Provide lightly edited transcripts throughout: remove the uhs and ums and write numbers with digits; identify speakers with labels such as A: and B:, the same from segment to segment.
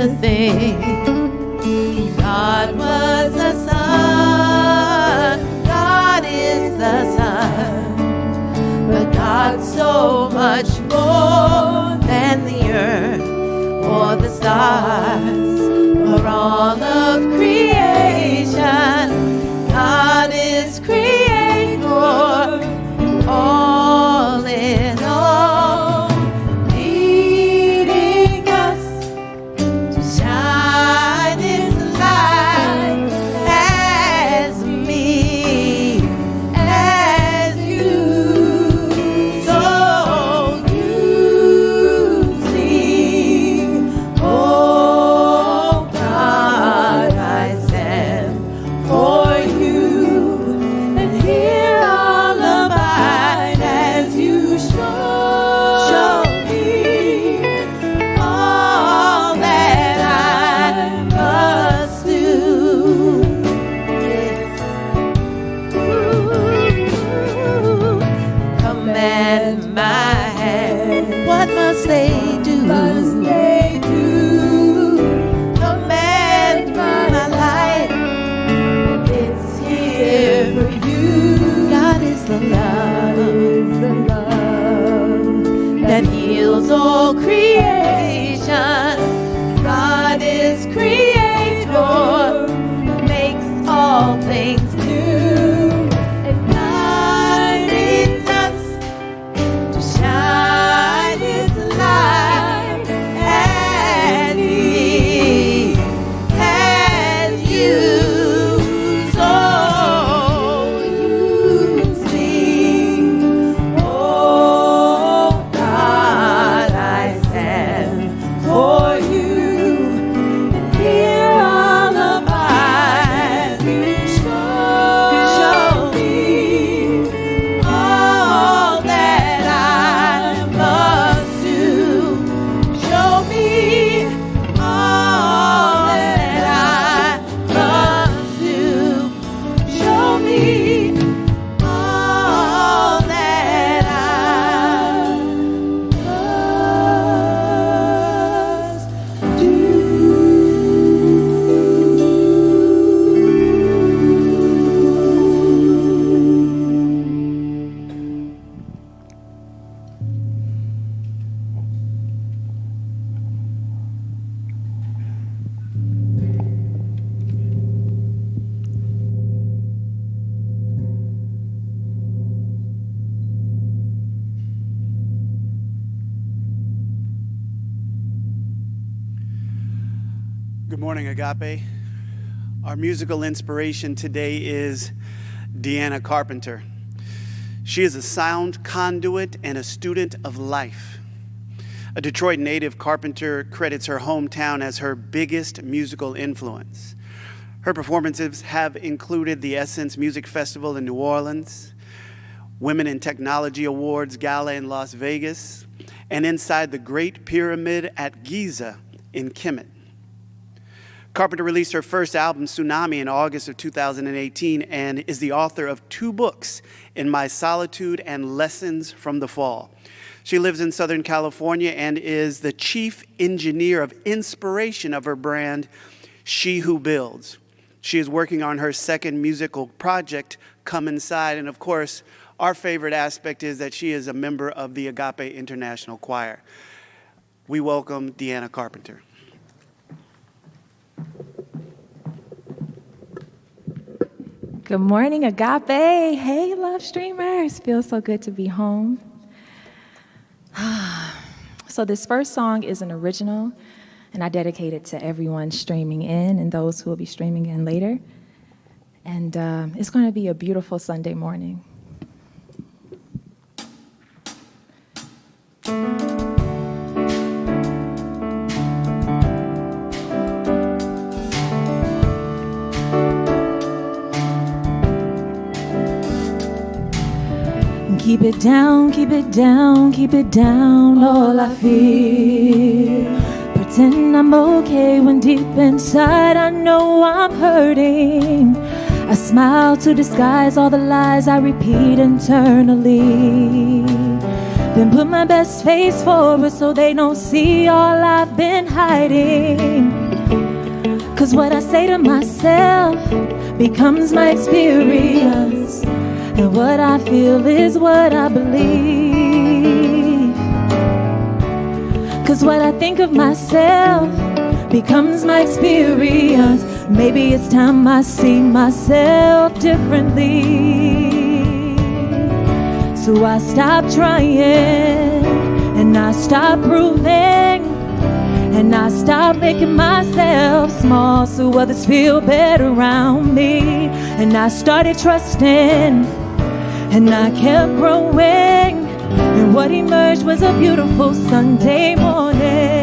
A: the thing. God was the Son, God is the Son, but God so much more than the earth or the stars or all of creation. God is creator, all in all, leading us to shine His light as me, as you. So you sing, oh God, I stand for you, and here I'll abide as you show me all that I must do. Yes. Ooh, command my hand. What must they do? Command my life. It's here for you. God is the love that heals all creation. God is creator, makes all things new, and God leads us to shine His light as He has you. So use me, oh God, I stand for you, and here I'll abide. You show me all that I must do. Show me all that I must do. Show me all that I must do.
B: Good morning, Agape. Our musical inspiration today is Deanna Carpenter. She is a sound conduit and a student of life. A Detroit native, Carpenter credits her hometown as her biggest musical influence. Her performances have included the Essence Music Festival in New Orleans, Women in Technology Awards Gala in Las Vegas, and inside the Great Pyramid at Giza in Kemet. Carpenter released her first album, Tsunami, in August of 2018 and is the author of 2 books, In My Solitude and Lessons from the Fall. She lives in Southern California and is the chief engineer of inspiration of her brand, She Who Builds. She is working on her second musical project, Come Inside, and of course, our favorite aspect is that she is a member of the Agape International Choir. We welcome Deanna Carpenter.
C: Good morning, Agape. Hey, love streamers. Feels so good to be home. So this first song is an original, and I dedicate it to everyone streaming in and those who will be streaming in later. And it's going to be a beautiful Sunday morning. Keep it down, keep it down, keep it down, all I feel. Pretend I'm okay when deep inside I know I'm hurting. I smile to disguise all the lies I repeat internally. Then put my best face forward so they don't see all I've been hiding. Cause what I say to myself becomes my experience, and what I feel is what I believe. Cause what I think of myself becomes my experience. Maybe it's time I see myself differently. So I stop trying, and I stop proving, and I stop making myself small so others feel better around me. And I started trusting, and I kept growing, and what emerged was a beautiful Sunday morning.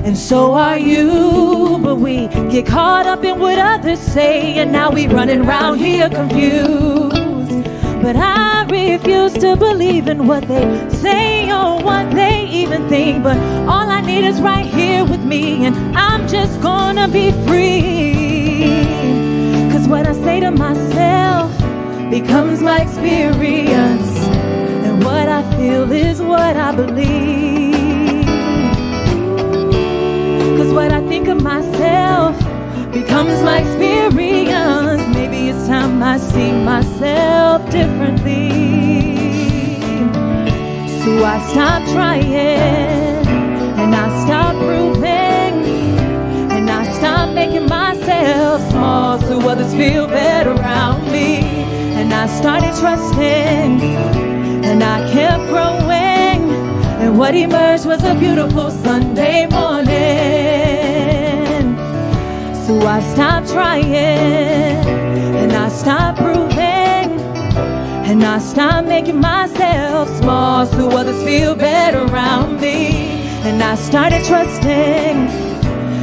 C: And so are you, but we get caught up in what others say, and now we running around here confused. But I refuse to believe in what they say or what they even think. But all I need is right here with me, and I'm just gonna be free. Cause what I say to myself becomes my experience, and what I feel is what I believe. Cause what I think of myself becomes my experience. Maybe it's time I see myself differently. So I stop trying, and I stop proving, and I stop making myself small so others feel better around me. And I started trusting, and I kept growing, and what emerged was a beautiful Sunday morning. So I stopped trying, and I stopped proving, and I stopped making myself small so others feel better around me. And I started trusting,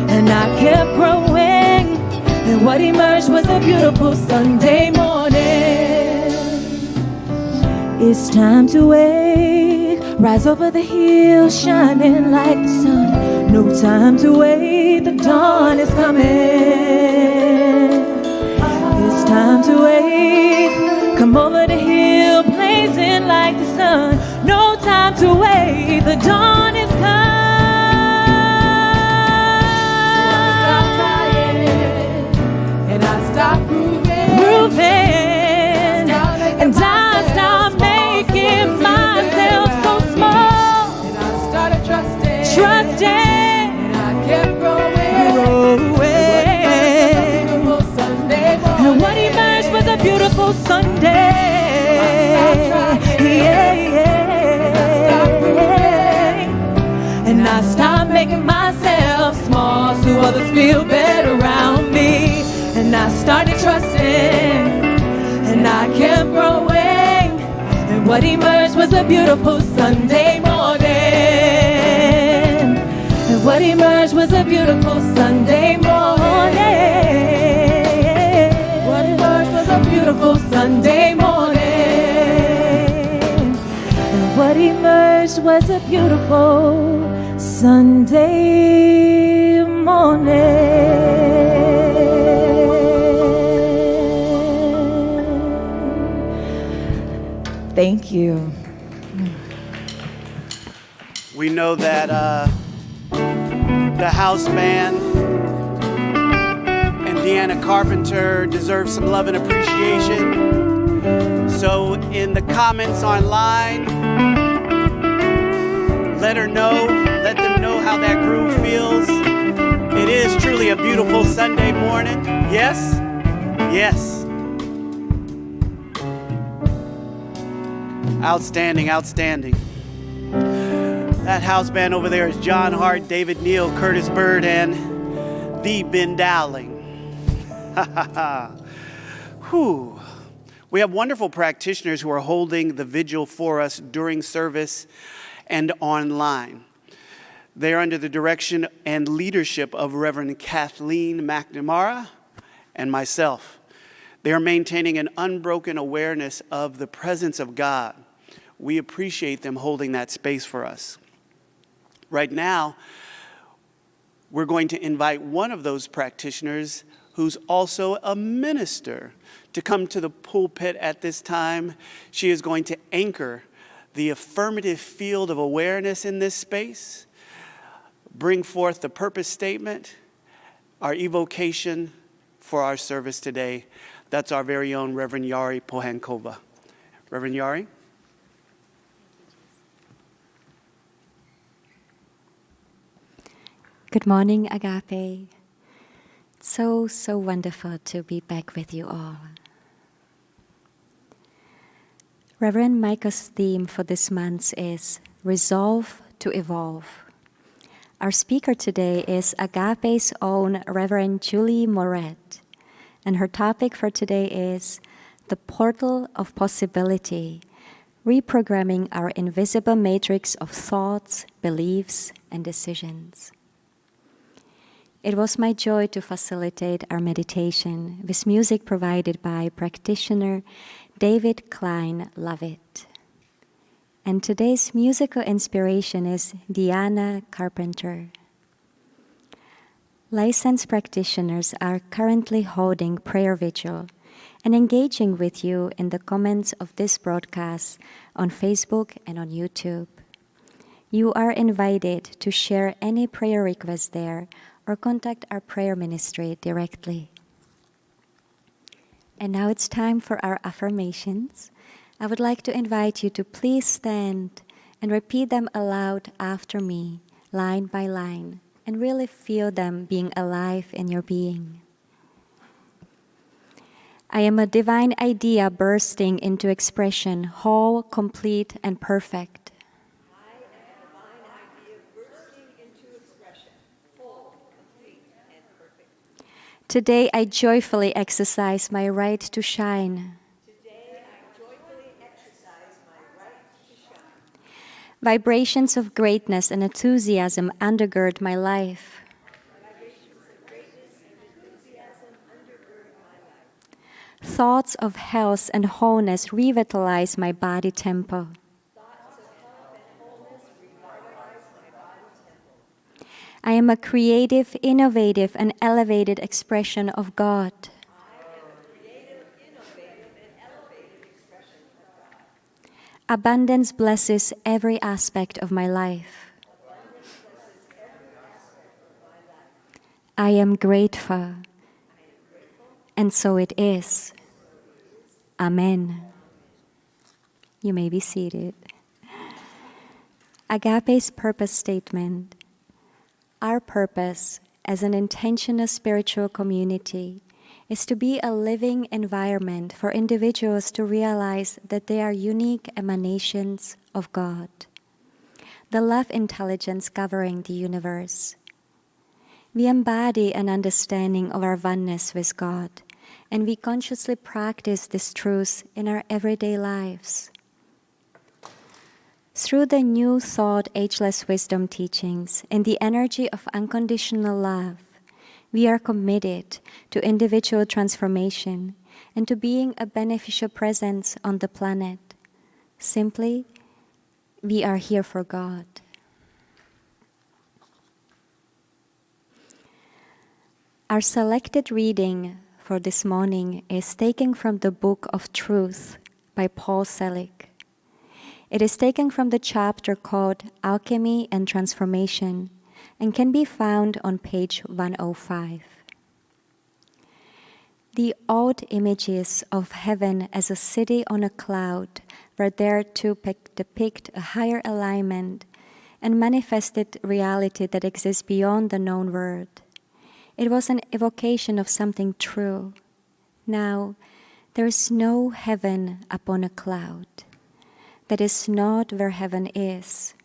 C: and I kept growing, and what emerged was a beautiful Sunday morning. It's time to wake, rise over the hill, shining like the sun. No time to wait, the dawn is coming. It's time to wait, come over the hill, blazing like the sun. No time to wait, the dawn is coming. So I stop trying, and I stop proving, and I stop making myself so small. And I started trusting. Kept growing, and what emerged was a beautiful Sunday. And I stopped making myself small so others feel better around me. And I started trusting, and I kept growing, and what emerged was a beautiful Sunday morning. And what emerged was a beautiful Sunday morning. What emerged was a beautiful Sunday morning. And what emerged was a beautiful Sunday morning. Thank you.
B: We know that the house band and Deanna Carpenter deserve some love and appreciation. So in the comments online, let them know how that groove feels. It is truly a beautiful Sunday morning. Yes? Yes. Outstanding, outstanding. That house band over there is John Hart, David Neal, Curtis Bird, and the Ben Dowling. Whew. We have wonderful practitioners who are holding the vigil for us during service and online. They are under the direction and leadership of Reverend Kathleen McNamara and myself. They are maintaining an unbroken awareness of the presence of God. We appreciate them holding that space for us. Right now, we're going to invite one of those practitioners who's also a minister to come to the pulpit at this time. She is going to anchor the affirmative field of awareness in this space, bring forth the purpose statement, our evocation for our service today. That's our very own Reverend Yari Pohankova. Reverend Yari?
D: Good morning, Agape. So wonderful to be back with you all. Reverend Micah's theme for this month is Resolve to Evolve. Our speaker today is Agape's own Reverend Julie Moret, and her topic for today is The Portal of Possibility, Reprogramming Our Invisible Matrix of Thoughts, Beliefs, and Decisions. It was my joy to facilitate our meditation with music provided by practitioner David Klein Lovett. And today's musical inspiration is Deanna Carpenter. Licensed practitioners are currently holding prayer vigil and engaging with you in the comments of this broadcast on Facebook and on YouTube. You are invited to share any prayer requests there or contact our prayer ministry directly. And now it's time for our affirmations. I would like to invite you to please stand and repeat them aloud after me, line by line, and really feel them being alive in your being. I am a divine idea bursting into expression, whole, complete, and perfect. Today I joyfully exercise my right to shine. Vibrations of greatness and enthusiasm undergird my life. Thoughts of health and wholeness revitalize my body temple. I am a creative, innovative, and elevated expression of God. Abundance blesses every aspect of my life. I am grateful, and so it is. Amen. You may be seated. Agape's purpose statement. Our purpose as an intentional spiritual community is to be a living environment for individuals to realize that they are unique emanations of God, the love intelligence governing the universe. We embody an understanding of our oneness with God, and we consciously practice this truth in our everyday lives. Through the New Thought Ageless Wisdom teachings and the energy of unconditional love, we are committed to individual transformation and to being a beneficial presence on the planet. Simply, we are here for God. Our selected reading for this morning is taken from the Book of Truth by Paul Selig. It is taken from the chapter called Alchemy and Transformation and can be found on page 105. The old images of heaven as a city on a cloud were there to depict a higher alignment and manifested reality that exists beyond the known world. It was an evocation of something true. Now, there is no heaven upon a cloud. That is not where heaven is.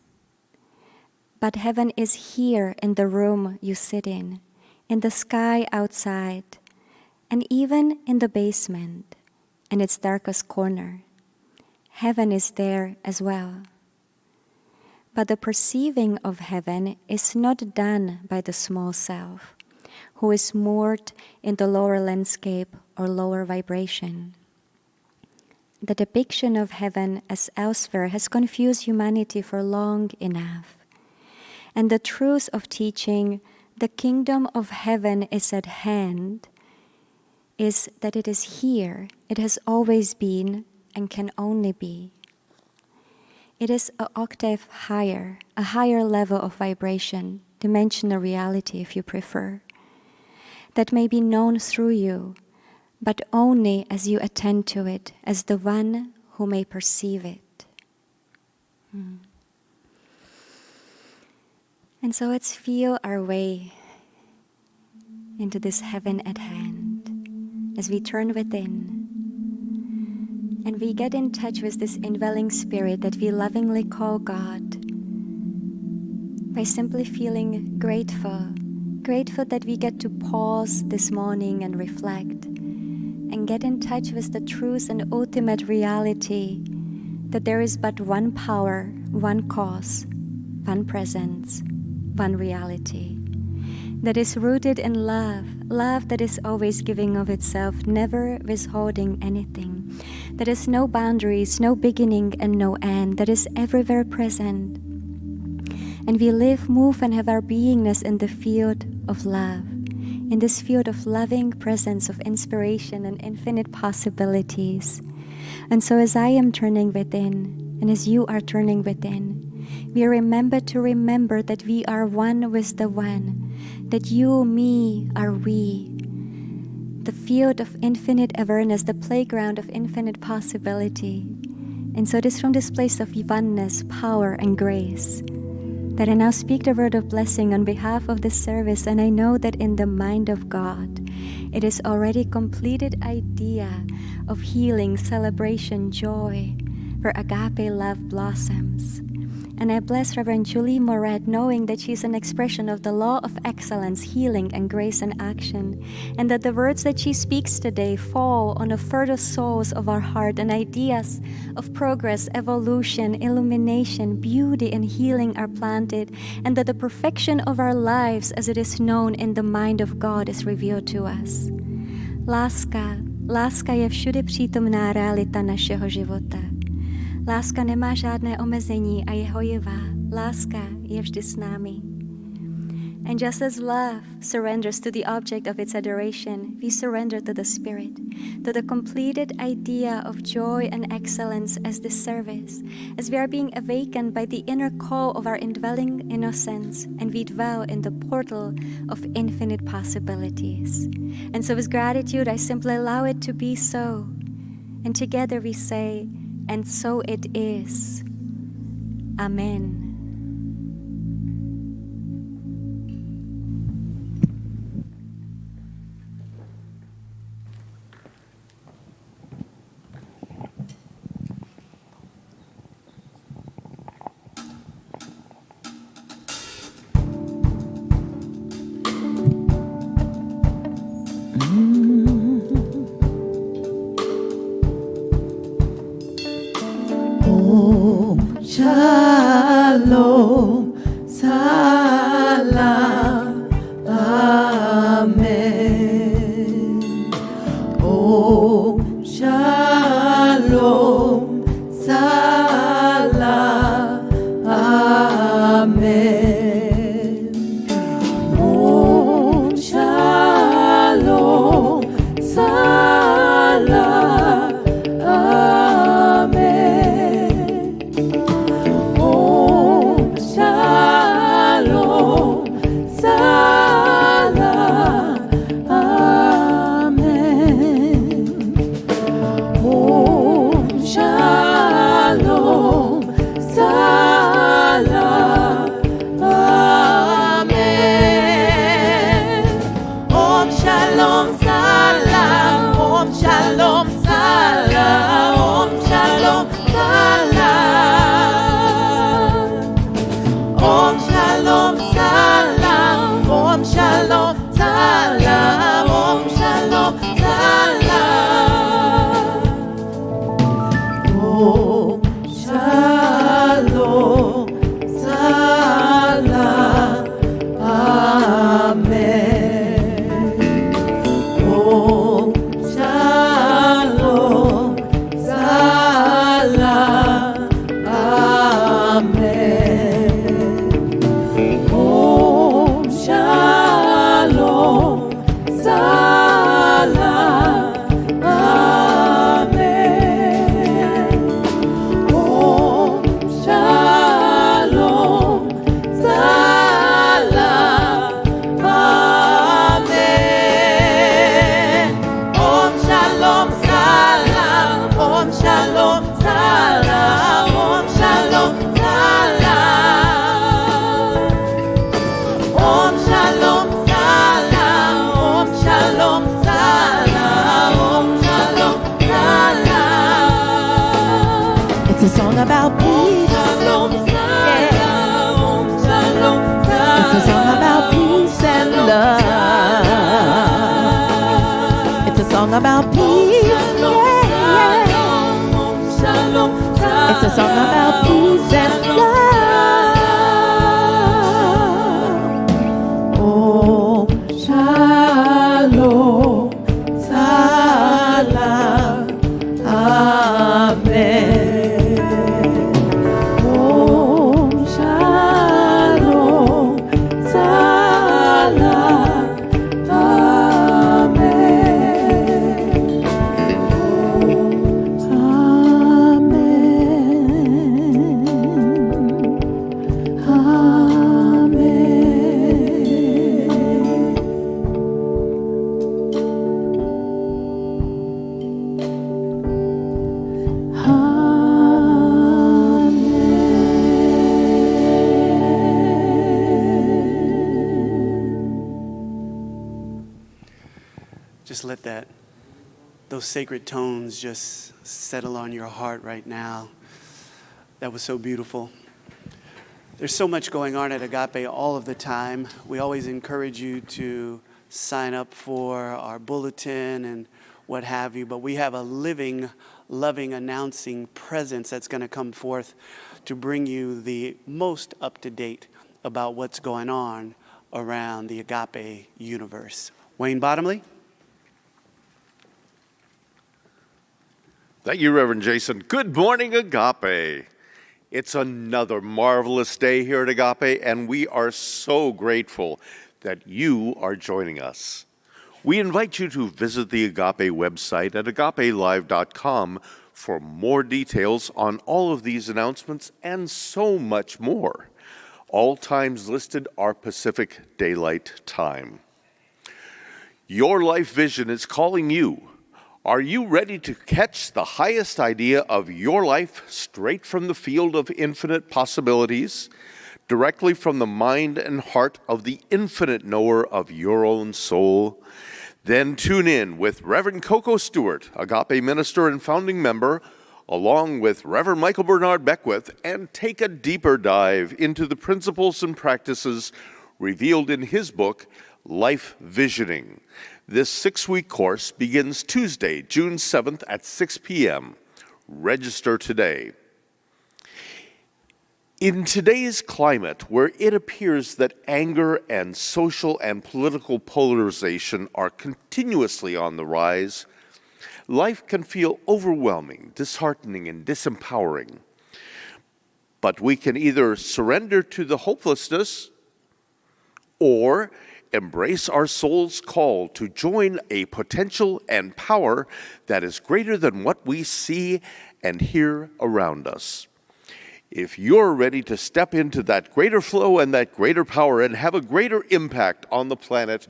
D: But heaven is here in the room you sit in the sky outside, and even in the basement, in its darkest corner. Heaven is there as well. but the perceiving of heaven is not done by the small self, who is moored in the lower landscape or lower vibration. The depiction of heaven as elsewhere has confused humanity for long enough. And the truth of teaching the kingdom of heaven is at hand is that it is here, it has always been, and can only be. It is an octave higher, a higher level of vibration, dimensional reality if you prefer, that may be known through you, but only as you attend to it, as the one who may perceive it. And so let's feel our way into this heaven at hand as we turn within and we get in touch with this indwelling spirit that we lovingly call God by simply feeling grateful that we get to pause this morning and reflect and get in touch with the truth and ultimate reality that there is but one power, one cause, one presence, one reality that is rooted in love that is always giving of itself, never withholding anything, that is no boundaries, no beginning and no end, that is everywhere present. And we live, move, and have our beingness in the field of love, in this field of loving presence, of inspiration and infinite possibilities. And so as I am turning within, and as you are turning within, we remember that we are one with the one, that you, me, are we. The field of infinite awareness, the playground of infinite possibility. And so it is from this place of oneness, power, and grace that I now speak the word of blessing on behalf of this service, and I know that in the mind of God, it is already completed idea of healing, celebration, joy, where agape love blossoms. And I bless Reverend Julie Moret, knowing that she's an expression of the law of excellence, healing, and grace and action, and that the words that she speaks today fall on the fertile souls of our heart, and ideas of progress, evolution, illumination, beauty, and healing are planted, and that the perfection of our lives as it is known in the mind of God is revealed to us. Láska je všude přítomná realita našeho života. Láska nemá žádné omezení a je hojivá. Láska je vždy s námi. And just as love surrenders to the object of its adoration, we surrender to the Spirit, to the completed idea of joy and excellence as this service, as we are being awakened by the inner call of our indwelling innocence, and we dwell in the portal of infinite possibilities. And so with gratitude, I simply allow it to be so. And together we say, and so it is. Amen.
A: Shalom. about peace. Yeah, yeah. It's a song about peace and love. Oh, shalom, salam, amen. Oh, shalom, salam, amen.
B: Just let those sacred tones just settle on your heart right now. That was so beautiful. There's so much going on at Agape all of the time. We always encourage you to sign up for our bulletin and what have you, but we have a living, loving, announcing presence that's going to come forth to bring you the most up-to-date about what's going on around the Agape universe. Wayne Bottomley?
E: Thank you, Reverend Jason. Good morning, Agape. It's another marvelous day here at Agape, and we are so grateful that you are joining us. We invite you to visit the Agape website at agapelive.com for more details on all of these announcements and so much more. All times listed are Pacific Daylight Time. Your life vision is calling you. Are you ready to catch the highest idea of your life straight from the field of infinite possibilities, directly from the mind and heart of the infinite knower of your own soul? Then tune in with Reverend Coco Stewart, Agape minister and founding member, along with Reverend Michael Bernard Beckwith, and take a deeper dive into the principles and practices revealed in his book, Life Visioning. This 6-week course begins Tuesday, June 7th at 6 p.m. Register today. In today's climate, where it appears that anger and social and political polarization are continuously on the rise, life can feel overwhelming, disheartening, and disempowering. But we can either surrender to the hopelessness or embrace our soul's call to join a potential and power that is greater than what we see and hear around us. If you're ready to step into that greater flow and that greater power and have a greater impact on the planet,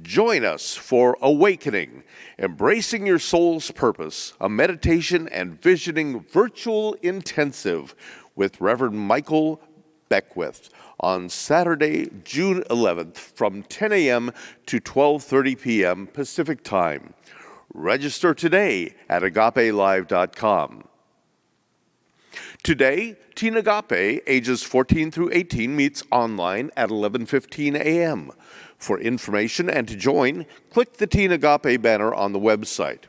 E: join us for Awakening, Embracing Your Soul's Purpose, a meditation and visioning virtual intensive with Reverend Michael Beckwith on Saturday, June 11th from 10 a.m. to 12:30 p.m. Pacific Time. Register today at agapelive.com. Today, Teen Agape, ages 14 through 18, meets online at 11:15 a.m. For information and to join, click the Teen Agape banner on the website.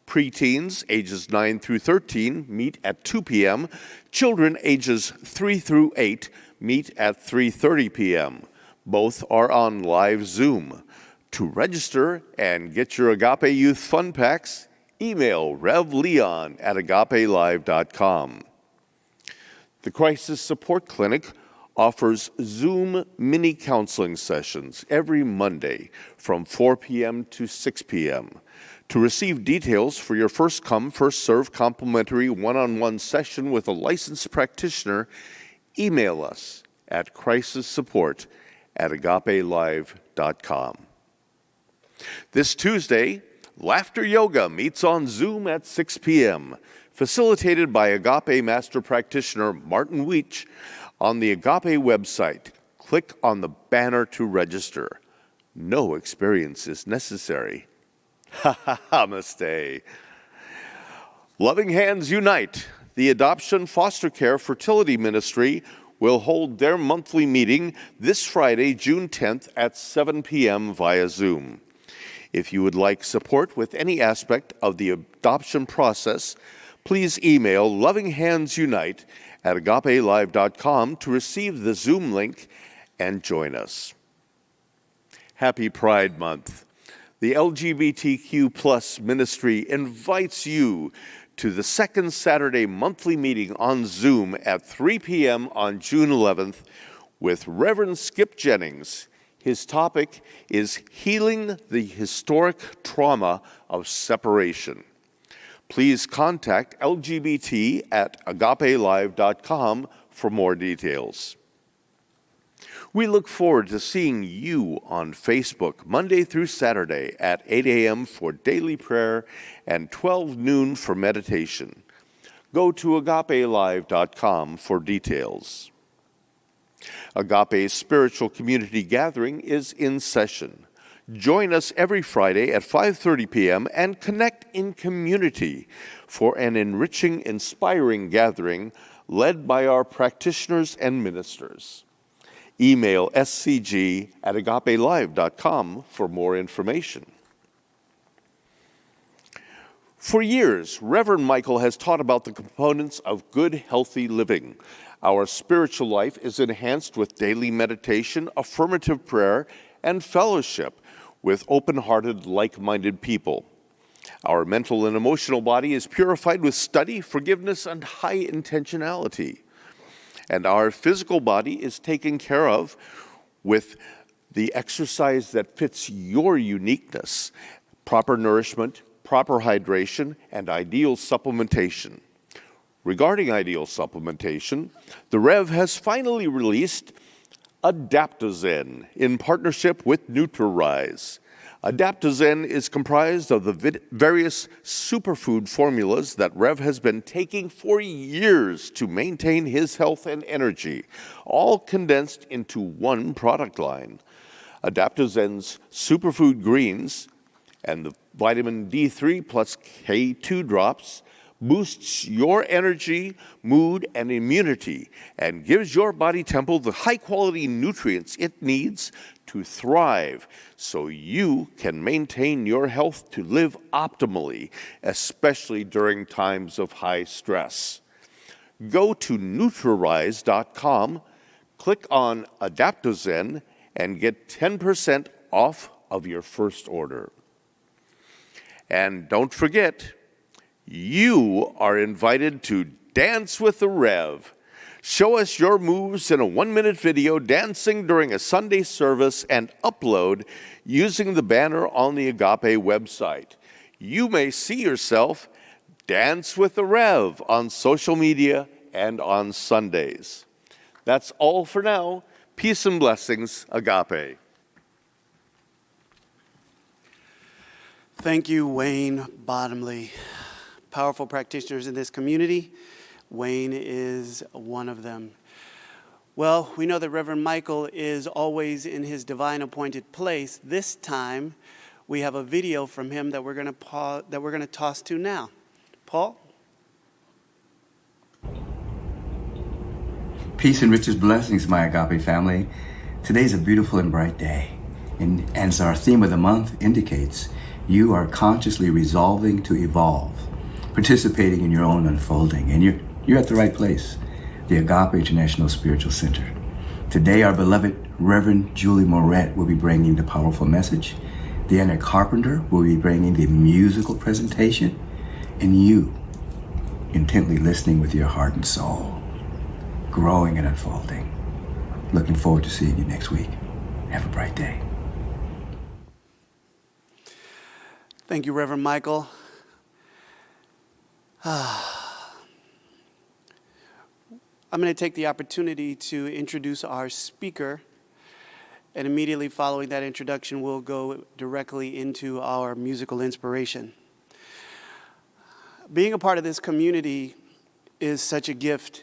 E: Preteens, ages 9 through 13, meet at 2 p.m. Children, ages 3 through 8, meet at 3:30 p.m. Both are on live Zoom. To register and get your Agape Youth Fun Packs, email revleon@agapelive.com. The Crisis Support Clinic offers Zoom mini counseling sessions every Monday from 4 p.m. to 6 p.m. To receive details for your first come, first serve complimentary one-on-one session with a licensed practitioner, email us at crisissupport@agapelive.com. This Tuesday, Laughter Yoga meets on Zoom at 6 p.m., facilitated by Agape Master Practitioner Martin Weech. On the Agape website, click on the banner to register. No experience is necessary. Namaste. Loving Hands Unite, the Adoption Foster Care Fertility Ministry, will hold their monthly meeting this Friday, June 10th at 7 p.m. via Zoom. If you would like support with any aspect of the adoption process, please email lovinghandsunite@agapelive.com to receive the Zoom link and join us. Happy Pride Month. The LGBTQ+ ministry invites you to the second Saturday monthly meeting on Zoom at 3 p.m. on June 11th with Reverend Skip Jennings. His topic is Healing the Historic Trauma of Separation. Please contact lgbt@agapelive.com for more details. We look forward to seeing you on Facebook Monday through Saturday at 8 a.m. for daily prayer and 12 noon for meditation. Go to agapelive.com for details. Agape's spiritual community gathering is in session. Join us every Friday at 5:30 p.m. and connect in community for an enriching, inspiring gathering led by our practitioners and ministers. Email scg@agapelive.com for more information. For years, Reverend Michael has taught about the components of good, healthy living. Our spiritual life is enhanced with daily meditation, affirmative prayer, and fellowship with open-hearted, like-minded people. Our mental and emotional body is purified with study, forgiveness, and high intentionality. And our physical body is taken care of with the exercise that fits your uniqueness, proper nourishment, proper hydration, and ideal supplementation. Regarding ideal supplementation, the Rev has finally released Adaptogen in partnership with NutriRise. Adaptogen is comprised of the various superfood formulas that Rev has been taking for years to maintain his health and energy, all condensed into one product line. Adaptogen's superfood greens and the vitamin D3 plus K2 drops boosts your energy, mood, and immunity, and gives your body temple the high-quality nutrients it needs to thrive so you can maintain your health to live optimally, especially during times of high stress. Go to NutriRise.com, click on Adaptogen, and get 10% off of your first order. And don't forget, you are invited to Dance with the Rev. Show us your moves in a 1-minute video dancing during a Sunday service and upload using the banner on the Agape website. You may see yourself dance with the Rev on social media and on Sundays. That's all for now. Peace and blessings, Agape.
B: Thank you, Wayne Bottomley. Powerful practitioners in this community. Wayne is one of them. Well, we know that Reverend Michael is always in his divine appointed place. This time, we have a video from him that we're going to toss to now. Paul?
F: Peace and riches blessings, my Agape family. Today's a beautiful and bright day. And as our theme of the month indicates, you are consciously resolving to evolve, participating in your own unfolding, and you're at the right place, the Agape International Spiritual Center. Today, our beloved Reverend Julie Moret will be bringing the powerful message. Deanna Carpenter will be bringing the musical presentation, and you, intently listening with your heart and soul, growing and unfolding. Looking forward to seeing you next week. Have a bright day.
B: Thank you, Reverend Michael. I'm going to take the opportunity to introduce our speaker, and immediately following that introduction, we'll go directly into our musical inspiration. Being a part of this community is such a gift,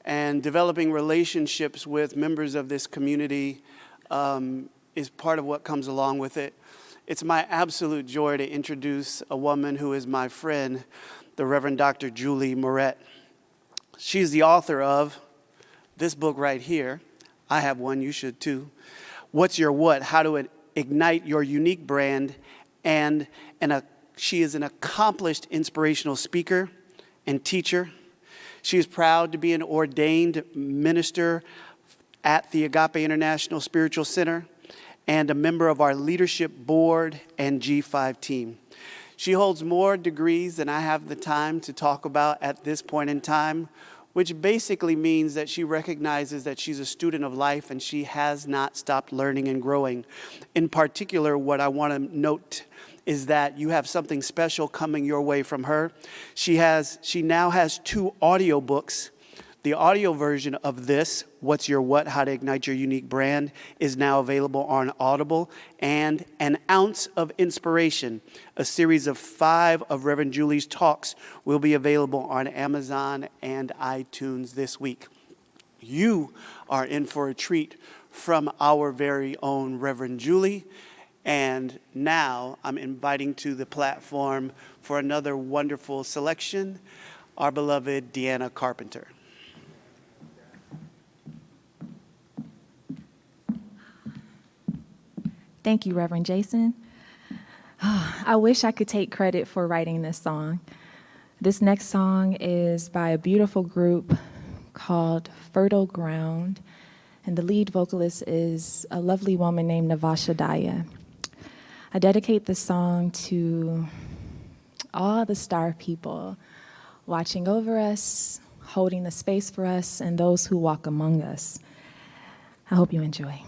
B: and developing relationships with members of this community is part of what comes along with it. It's my absolute joy to introduce a woman who is my friend, the Reverend Dr. Julie Moret. She's the author of this book right here. I have one, you should too. What's Your What? How to ignite your unique brand, and she is an accomplished inspirational speaker and teacher. She is proud to be an ordained minister at the Agape International Spiritual Center and a member of our leadership board and G5 team. She holds more degrees than I have the time to talk about at this point in time, which basically means that she recognizes that she's a student of life and she has not stopped learning and growing. In particular, what I want to note is that you have something special coming your way from her. She now has 2 audiobooks. The audio version of this, What's Your What? How to Ignite Your Unique Brand, is now available on Audible. And An Ounce of Inspiration, a series of 5 of Reverend Julie's talks, will be available on Amazon and iTunes this week. You are in for a treat from our very own Reverend Julie. And now I'm inviting to the platform for another wonderful selection, our beloved Deanna Carpenter.
C: Thank you, Reverend Jason. I wish I could take credit for writing this song. This next song is by a beautiful group called Fertile Ground, and the lead vocalist is a lovely woman named Navasha Daya. I dedicate this song to all the star people watching over us, holding the space for us, and those who walk among us. I hope you enjoy.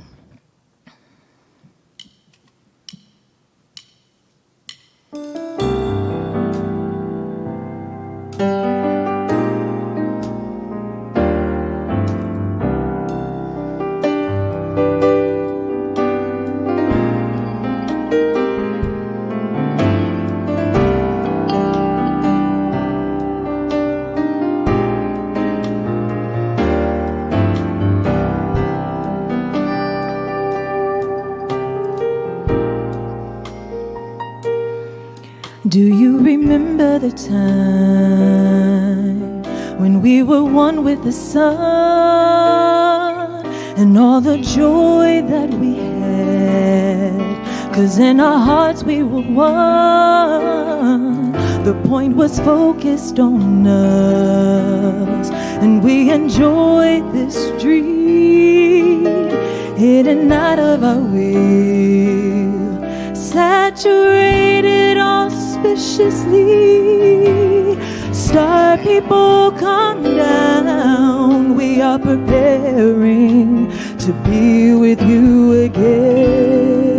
C: Do you remember the time when we were one with the sun and all the joy that we had? 'Cause in our hearts we were one. The point was focused on us, and we enjoyed this dream in and out of our will, saturated auspiciously. Star people, come down. We are preparing to be with you again.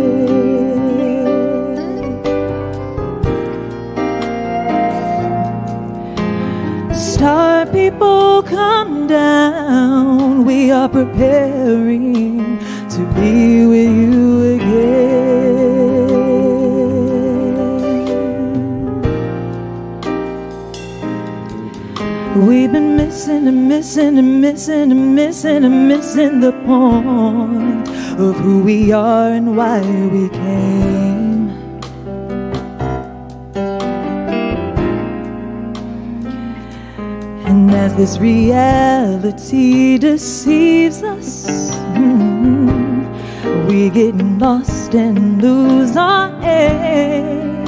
C: Star people, come down. We are preparing to be with you again. We've been missing and missing and missing and missing and missing the point of who we are and why we came. And as this reality deceives us, we get lost and lose our aim.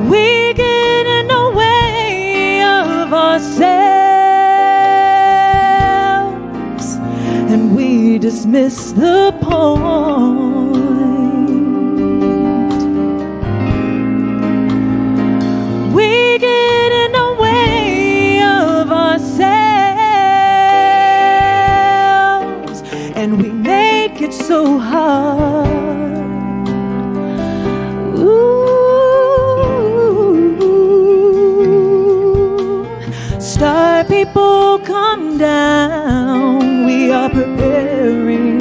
C: We get in the way of ourselves, and we dismiss the point. We get in the way of ourselves, and we make it so hard. Star people, come down. We are preparing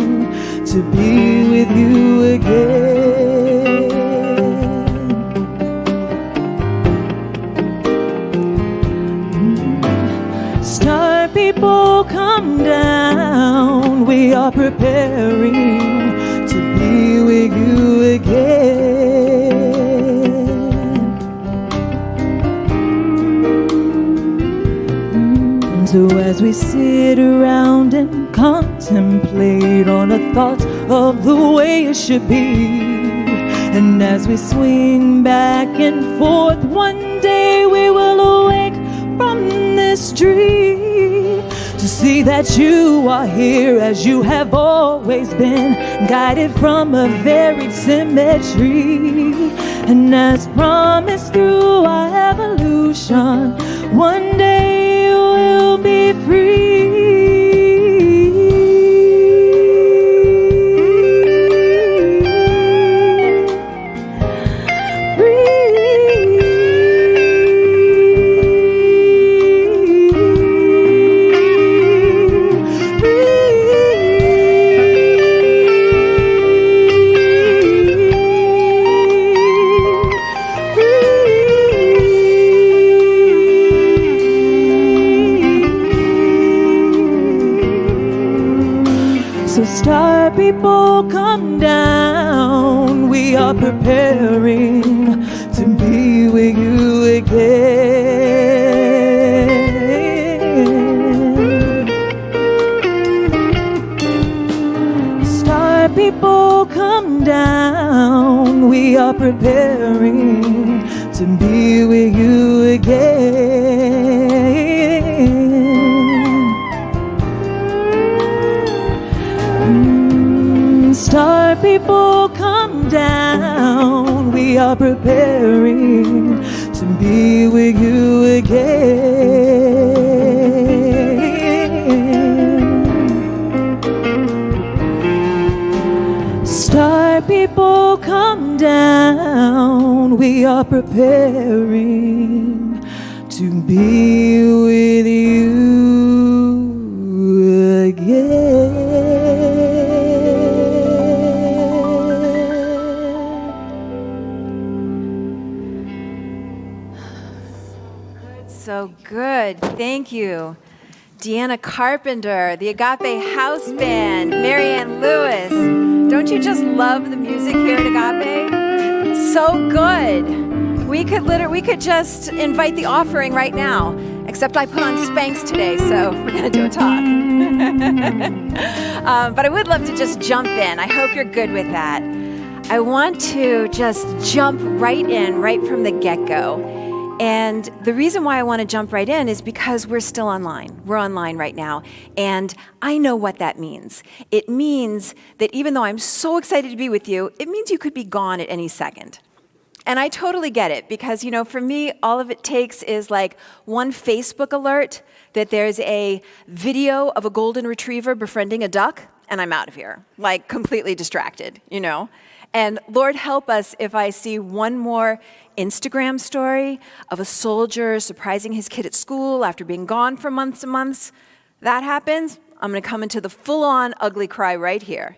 C: to be with you again. Star people, come down. We are preparing to be with you again. So as we sit around and contemplate on the thoughts of the way it should be, and as we swing back and forth, one day we will awake from this dream to see that you are here as you have always been, guided from a varied symmetry. And as promised through our evolution, one day we'll be free. So star people, come down. We are preparing to be with you again. Star people, come down. We are preparing to be with you again. Star people, come down. We are preparing to be with you again. Star people, come down. We are preparing to be with you again.
A: So good. Thank you. Deanna Carpenter, the Agape House Band, Marianne Lewis. Don't you just love the music here at Agape? So good. We could just invite the offering right now, except I put on Spanx today, so we're going to do a talk. But I would love to just jump in. I hope you're good with that. I want to just jump right in, right from the get-go. And the reason why I want to jump right in is because we're still online. We're online right now. And I know what that means. It means that even though I'm so excited to be with you, it means you could be gone at any second. And I totally get it because, for me, all of it takes is like one Facebook alert that there's a video of a golden retriever befriending a duck, and I'm out of here, like completely distracted, And Lord help us if I see one more Instagram story of a soldier surprising his kid at school after being gone for months and months. That happens, I'm going to come into the full-on ugly cry right here.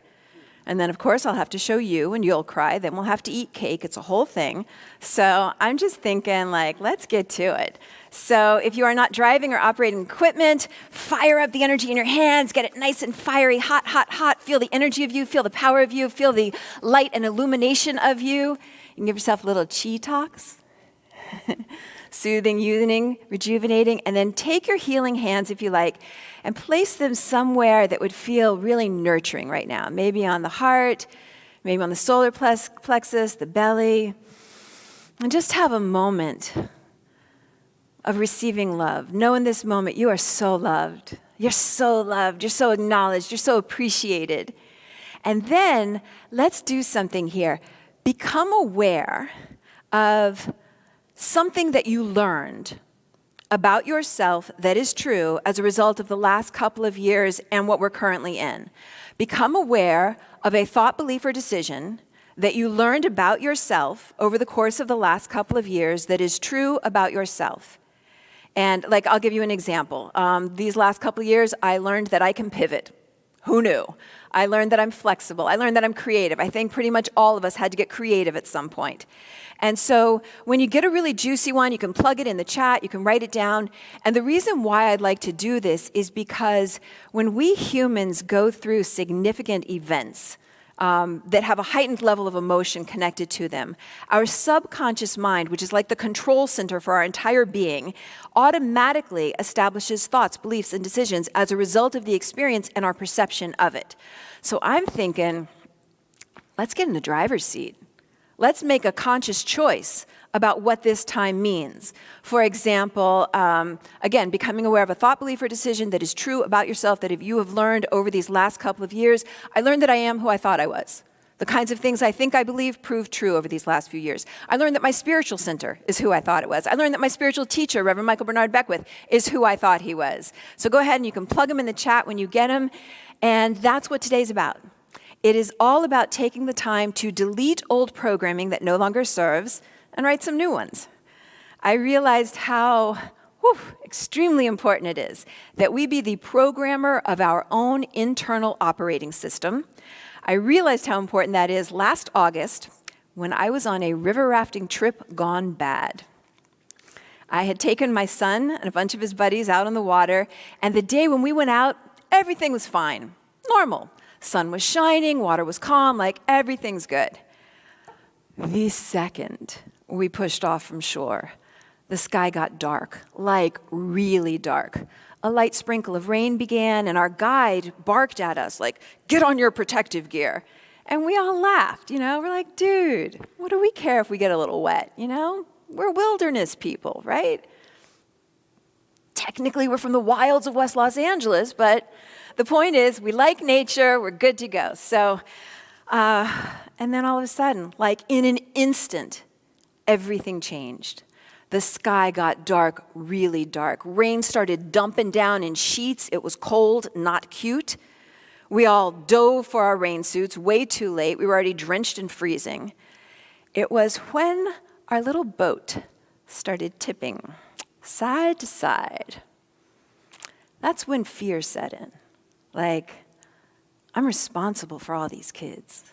A: And then, of course, I'll have to show you, and you'll cry. Then we'll have to eat cake. It's a whole thing. So I'm just thinking, let's get to it. So if you are not driving or operating equipment, fire up the energy in your hands. Get it nice and fiery, hot, hot, hot. Feel the energy of you. Feel the power of you. Feel the light and illumination of you. You can give yourself little chi talks. Soothing, youthing, rejuvenating. And then take your healing hands, if you like, and place them somewhere that would feel really nurturing right now. Maybe on the heart, maybe on the solar plexus, the belly. And just have a moment of receiving love. Know in this moment you are so loved. You're so loved. You're so acknowledged. You're so appreciated. And then let's do something here. Become aware of something that you learned about yourself that is true as a result of the last couple of years and what we're currently in. Become aware of a thought, belief, or decision that you learned about yourself over the course of the last couple of years that is true about yourself. And I'll give you an example. These last couple of years, I learned that I can pivot. Who knew? I learned that I'm flexible. I learned that I'm creative. I think pretty much all of us had to get creative at some point. And so when you get a really juicy one, you can plug it in the chat, you can write it down. And the reason why I'd like to do this is because when we humans go through significant events, that have a heightened level of emotion connected to them. Our subconscious mind, which is like the control center for our entire being, automatically establishes thoughts, beliefs, and decisions as a result of the experience and our perception of it. So I'm thinking, let's get in the driver's seat. Let's make a conscious choice about what this time means. For example, again, becoming aware of a thought, belief, or decision that is true about yourself that if you have learned over these last couple of years, I learned that I am who I thought I was. The kinds of things I think I believe proved true over these last few years. I learned that my spiritual center is who I thought it was. I learned that my spiritual teacher, Reverend Michael Bernard Beckwith, is who I thought he was. So go ahead and you can plug him in the chat when you get him. And that's what today's about. It is all about taking the time to delete old programming that no longer serves and write some new ones. I realized how extremely important it is that we be the programmer of our own internal operating system. I realized how important that is last August when I was on a river rafting trip gone bad. I had taken my son and a bunch of his buddies out on the water, and the day when we went out, everything was fine, normal. Sun was shining, water was calm, like everything's good. The second we pushed off from shore, the sky got dark, like really dark. A light sprinkle of rain began, and our guide barked at us, like, get on your protective gear. And we all laughed, we're like, dude, what do we care if we get a little wet, We're wilderness people, right? Technically, we're from the wilds of West Los Angeles, but the point is, we like nature, we're good to go. So, and then all of a sudden, like in an instant, everything changed. The sky got dark, really dark. Rain started dumping down in sheets. It was cold, not cute. We all dove for our rain suits, way too late. We were already drenched and freezing. It was when our little boat started tipping side to side. That's when fear set in. Like, I'm responsible for all these kids.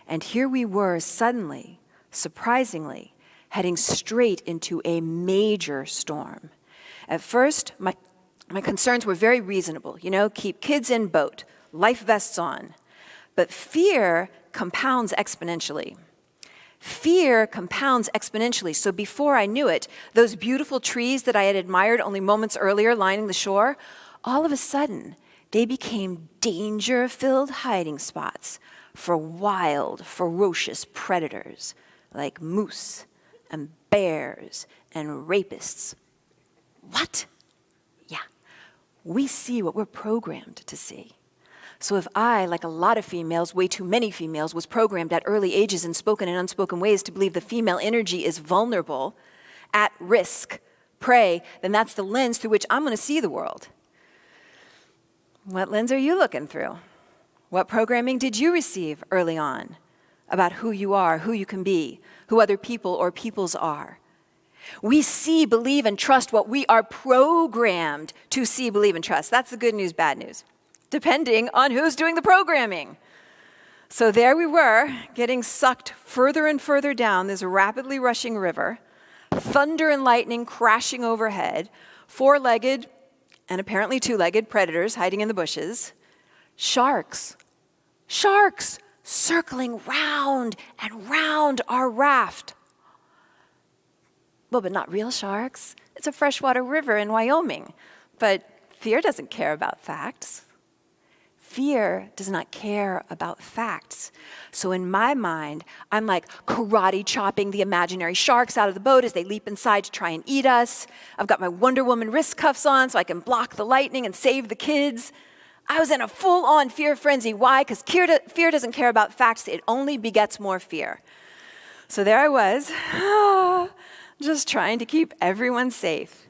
A: And here we were suddenly, surprisingly, heading straight into a major storm. At first, my concerns were very reasonable. Keep kids in boat, life vests on. But fear compounds exponentially. Fear compounds exponentially. So before I knew it, those beautiful trees that I had admired only moments earlier lining the shore, all of a sudden, they became danger-filled hiding spots for wild, ferocious predators like moose and bears and rapists. What? Yeah, we see what we're programmed to see. So if I, like a lot of females, way too many females, was programmed at early ages in spoken and unspoken ways to believe the female energy is vulnerable, at risk, prey, then that's the lens through which I'm going to see the world. What lens are you looking through? What programming did you receive early on about who you are, who you can be, who other people or peoples are? We see, believe, and trust what we are programmed to see, believe, and trust. That's the good news, bad news, depending on who's doing the programming. So there we were, getting sucked further and further down this rapidly rushing river, thunder and lightning crashing overhead, four-legged and apparently two-legged predators hiding in the bushes, sharks circling round and round our raft. Well, but not real sharks. It's a freshwater river in Wyoming. But fear doesn't care about facts. Fear does not care about facts. So in my mind, I'm like karate chopping the imaginary sharks out of the boat as they leap inside to try and eat us. I've got my Wonder Woman wrist cuffs on so I can block the lightning and save the kids. I was in a full-on fear frenzy. Why? Because fear doesn't care about facts. It only begets more fear. So there I was, just trying to keep everyone safe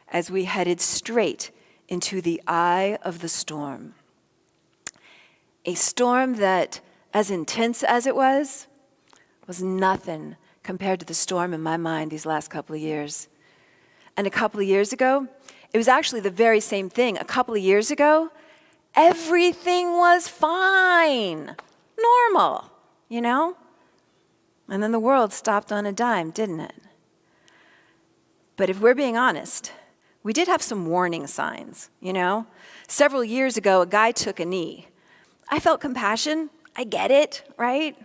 A: as we headed straight into the eye of the storm. A storm that, as intense as it was nothing compared to the storm in my mind these last couple of years. And a couple of years ago, it was actually the very same thing. A couple of years ago, everything was fine, normal, And then the world stopped on a dime, didn't it? But if we're being honest, we did have some warning signs, Several years ago, a guy took a knee. I felt compassion, I get it, right?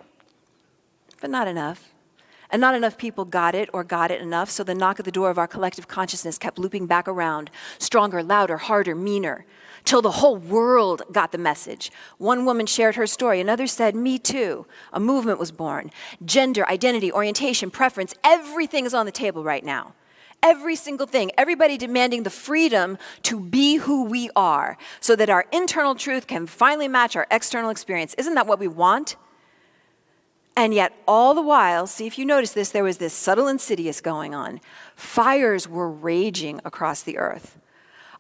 A: But not enough. And not enough people got it or got it enough, so the knock at the door of our collective consciousness kept looping back around, stronger, louder, harder, meaner, till the whole world got the message. One woman shared her story, another said, me too. A movement was born. Gender, identity, orientation, preference, everything is on the table right now. Every single thing, everybody demanding the freedom to be who we are so that our internal truth can finally match our external experience. Isn't that what we want? And yet, all the while, see if you notice this, there was this subtle insidious going on. Fires were raging across the earth.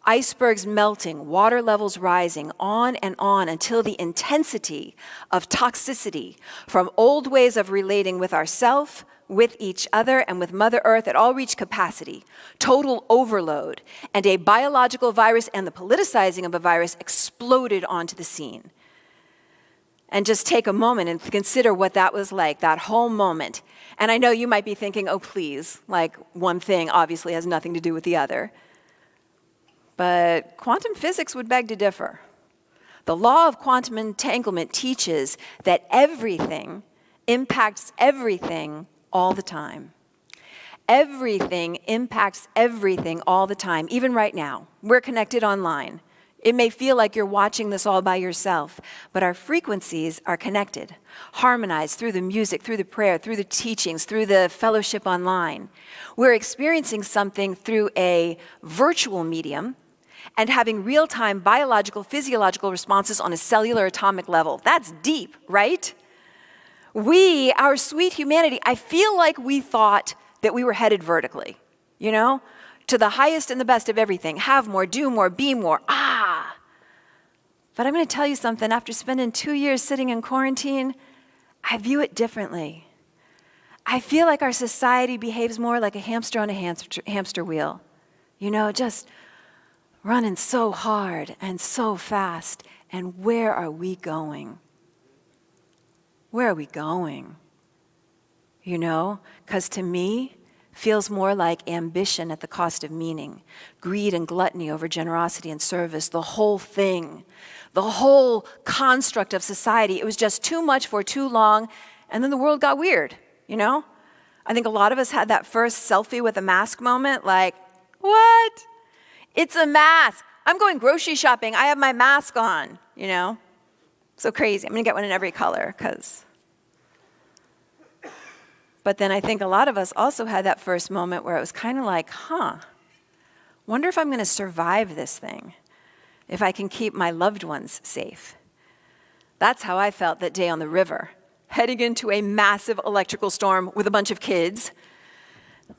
A: Icebergs melting, water levels rising, on and on until the intensity of toxicity from old ways of relating with ourselves, with each other, and with Mother Earth, it all reached capacity, total overload, and a biological virus and the politicizing of a virus exploded onto the scene. And just take a moment and consider what that was like, that whole moment. And I know you might be thinking, oh, please, like one thing obviously has nothing to do with the other. But quantum physics would beg to differ. The law of quantum entanglement teaches that everything impacts everything all the time. Everything impacts everything all the time, even right now. We're connected online. It may feel like you're watching this all by yourself, but our frequencies are connected, harmonized through the music, through the prayer, through the teachings, through the fellowship online. We're experiencing something through a virtual medium and having real-time biological, physiological responses on a cellular atomic level. That's deep, right? We, our sweet humanity, I feel like we thought that we were headed vertically, you know? To the highest and the best of everything. Have more, do more, be more. But I'm going to tell you something. After spending 2 years sitting in quarantine, I view it differently. I feel like our society behaves more like a hamster on a hamster wheel. You know, just running so hard and so fast. And where are we going? Where are we going? You know, because to me, feels more like ambition at the cost of meaning, greed and gluttony over generosity and service, the whole thing, the whole construct of society. It was just too much for too long, and then the world got weird, you know? I think a lot of us had that first selfie with a mask moment, like, what? It's a mask. I'm going grocery shopping. I have my mask on, you know? So crazy. I'm going to get one in every color, because... But then I think a lot of us also had that first moment where it was kind of like, wonder if I'm going to survive this thing, if I can keep my loved ones safe. That's how I felt that day on the river, heading into a massive electrical storm with a bunch of kids.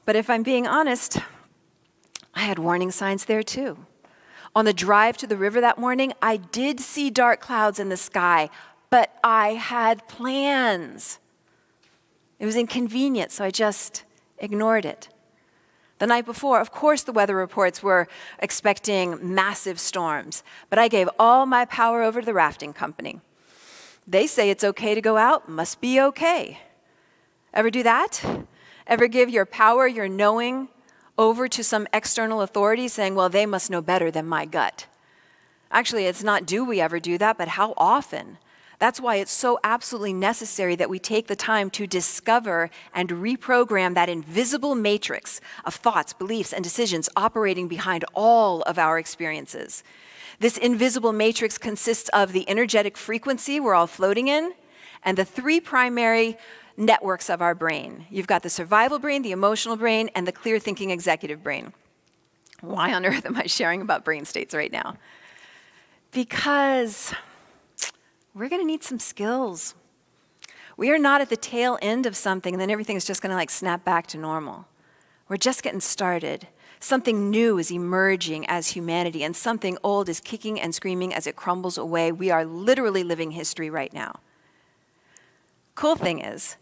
A: But if I'm being honest, I had warning signs there too. On the drive to the river that morning, I did see dark clouds in the sky, but I had plans. It was inconvenient, so I just ignored it. The night before, of course, the weather reports were expecting massive storms, but I gave all my power over to the rafting company. They say it's okay to go out, must be okay. Ever do that? Ever give your power, your knowing, over to some external authority saying, well, they must know better than my gut? Actually, it's not do we ever do that, but how often? That's why it's so absolutely necessary that we take the time to discover and reprogram that invisible matrix of thoughts, beliefs, and decisions operating behind all of our experiences. This invisible matrix consists of the energetic frequency we're all floating in and the three primary networks of our brain. You've got the survival brain, the emotional brain, and the clear thinking executive brain. Why on earth am I sharing about brain states right now? Because we're going to need some skills. We are not at the tail end of something and then everything's just going to like snap back to normal. We're just getting started. Something new is emerging as humanity and something old is kicking and screaming as it crumbles away. We are literally living history right now. Cool thing is,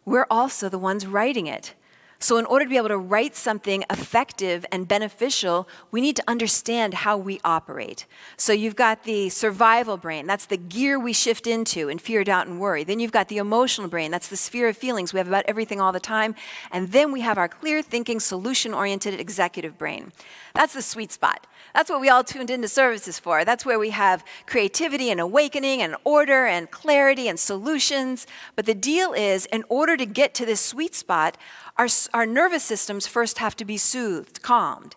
A: we're also the ones writing it. So in order to be able to write something effective and beneficial, we need to understand how we operate. So you've got the survival brain. That's the gear we shift into in fear, doubt, and worry. Then you've got the emotional brain. That's the sphere of feelings we have about everything all the time. And then we have our clear thinking, solution-oriented executive brain. That's the sweet spot. That's what we all tuned into services for. That's where we have creativity and awakening and order and clarity and solutions. But the deal is, in order to get to this sweet spot, our nervous systems first have to be soothed, calmed.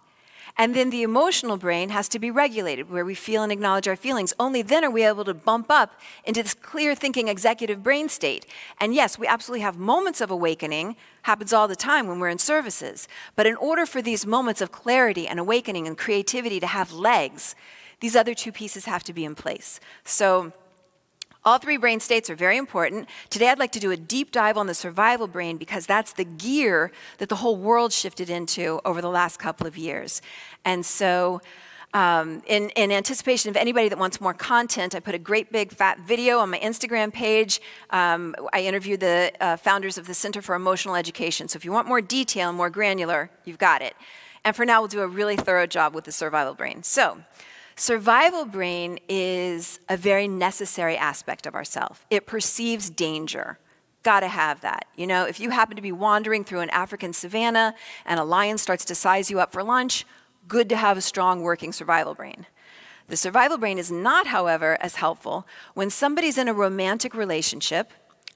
A: And then the emotional brain has to be regulated, where we feel and acknowledge our feelings. Only then are we able to bump up into this clear thinking executive brain state. And yes, we absolutely have moments of awakening, happens all the time when we're in services. But in order for these moments of clarity and awakening and creativity to have legs, these other two pieces have to be in place. So all three brain states are very important. Today I'd like to do a deep dive on the survival brain because that's the gear that the whole world shifted into over the last couple of years. And so in anticipation of anybody that wants more content, I put a great big fat video on my Instagram page. I interviewed the founders of the Center for Emotional Education. So if you want more detail and more granular, you've got it. And for now, we'll do a really thorough job with the survival brain. So survival brain is a very necessary aspect of ourself. It perceives danger. Gotta have that. You know, if you happen to be wandering through an African savanna and a lion starts to size you up for lunch, good to have a strong working survival brain. The survival brain is not, however, as helpful when somebody's in a romantic relationship.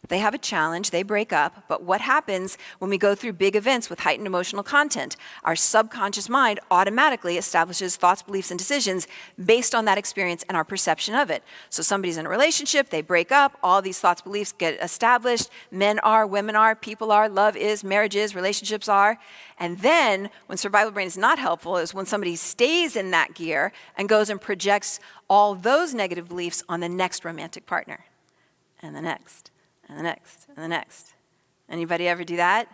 A: They have a challenge, they break up, but what happens when we go through big events with heightened emotional content? Our subconscious mind automatically establishes thoughts, beliefs, and decisions based on that experience and our perception of it. So somebody's in a relationship, they break up, all these thoughts, beliefs get established. Men are, women are, people are, love is, marriage is, relationships are. And then when survival brain is not helpful is when somebody stays in that gear and goes and projects all those negative beliefs on the next romantic partner, and the next. And the next, and the next. Anybody ever do that?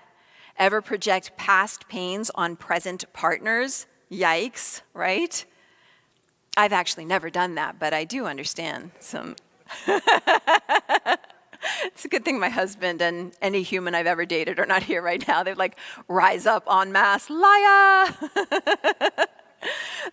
A: Ever project past pains on present partners? Yikes, right? I've actually never done that, but I do understand some. It's a good thing my husband and any human I've ever dated are not here right now. They'd like rise up en masse, liar!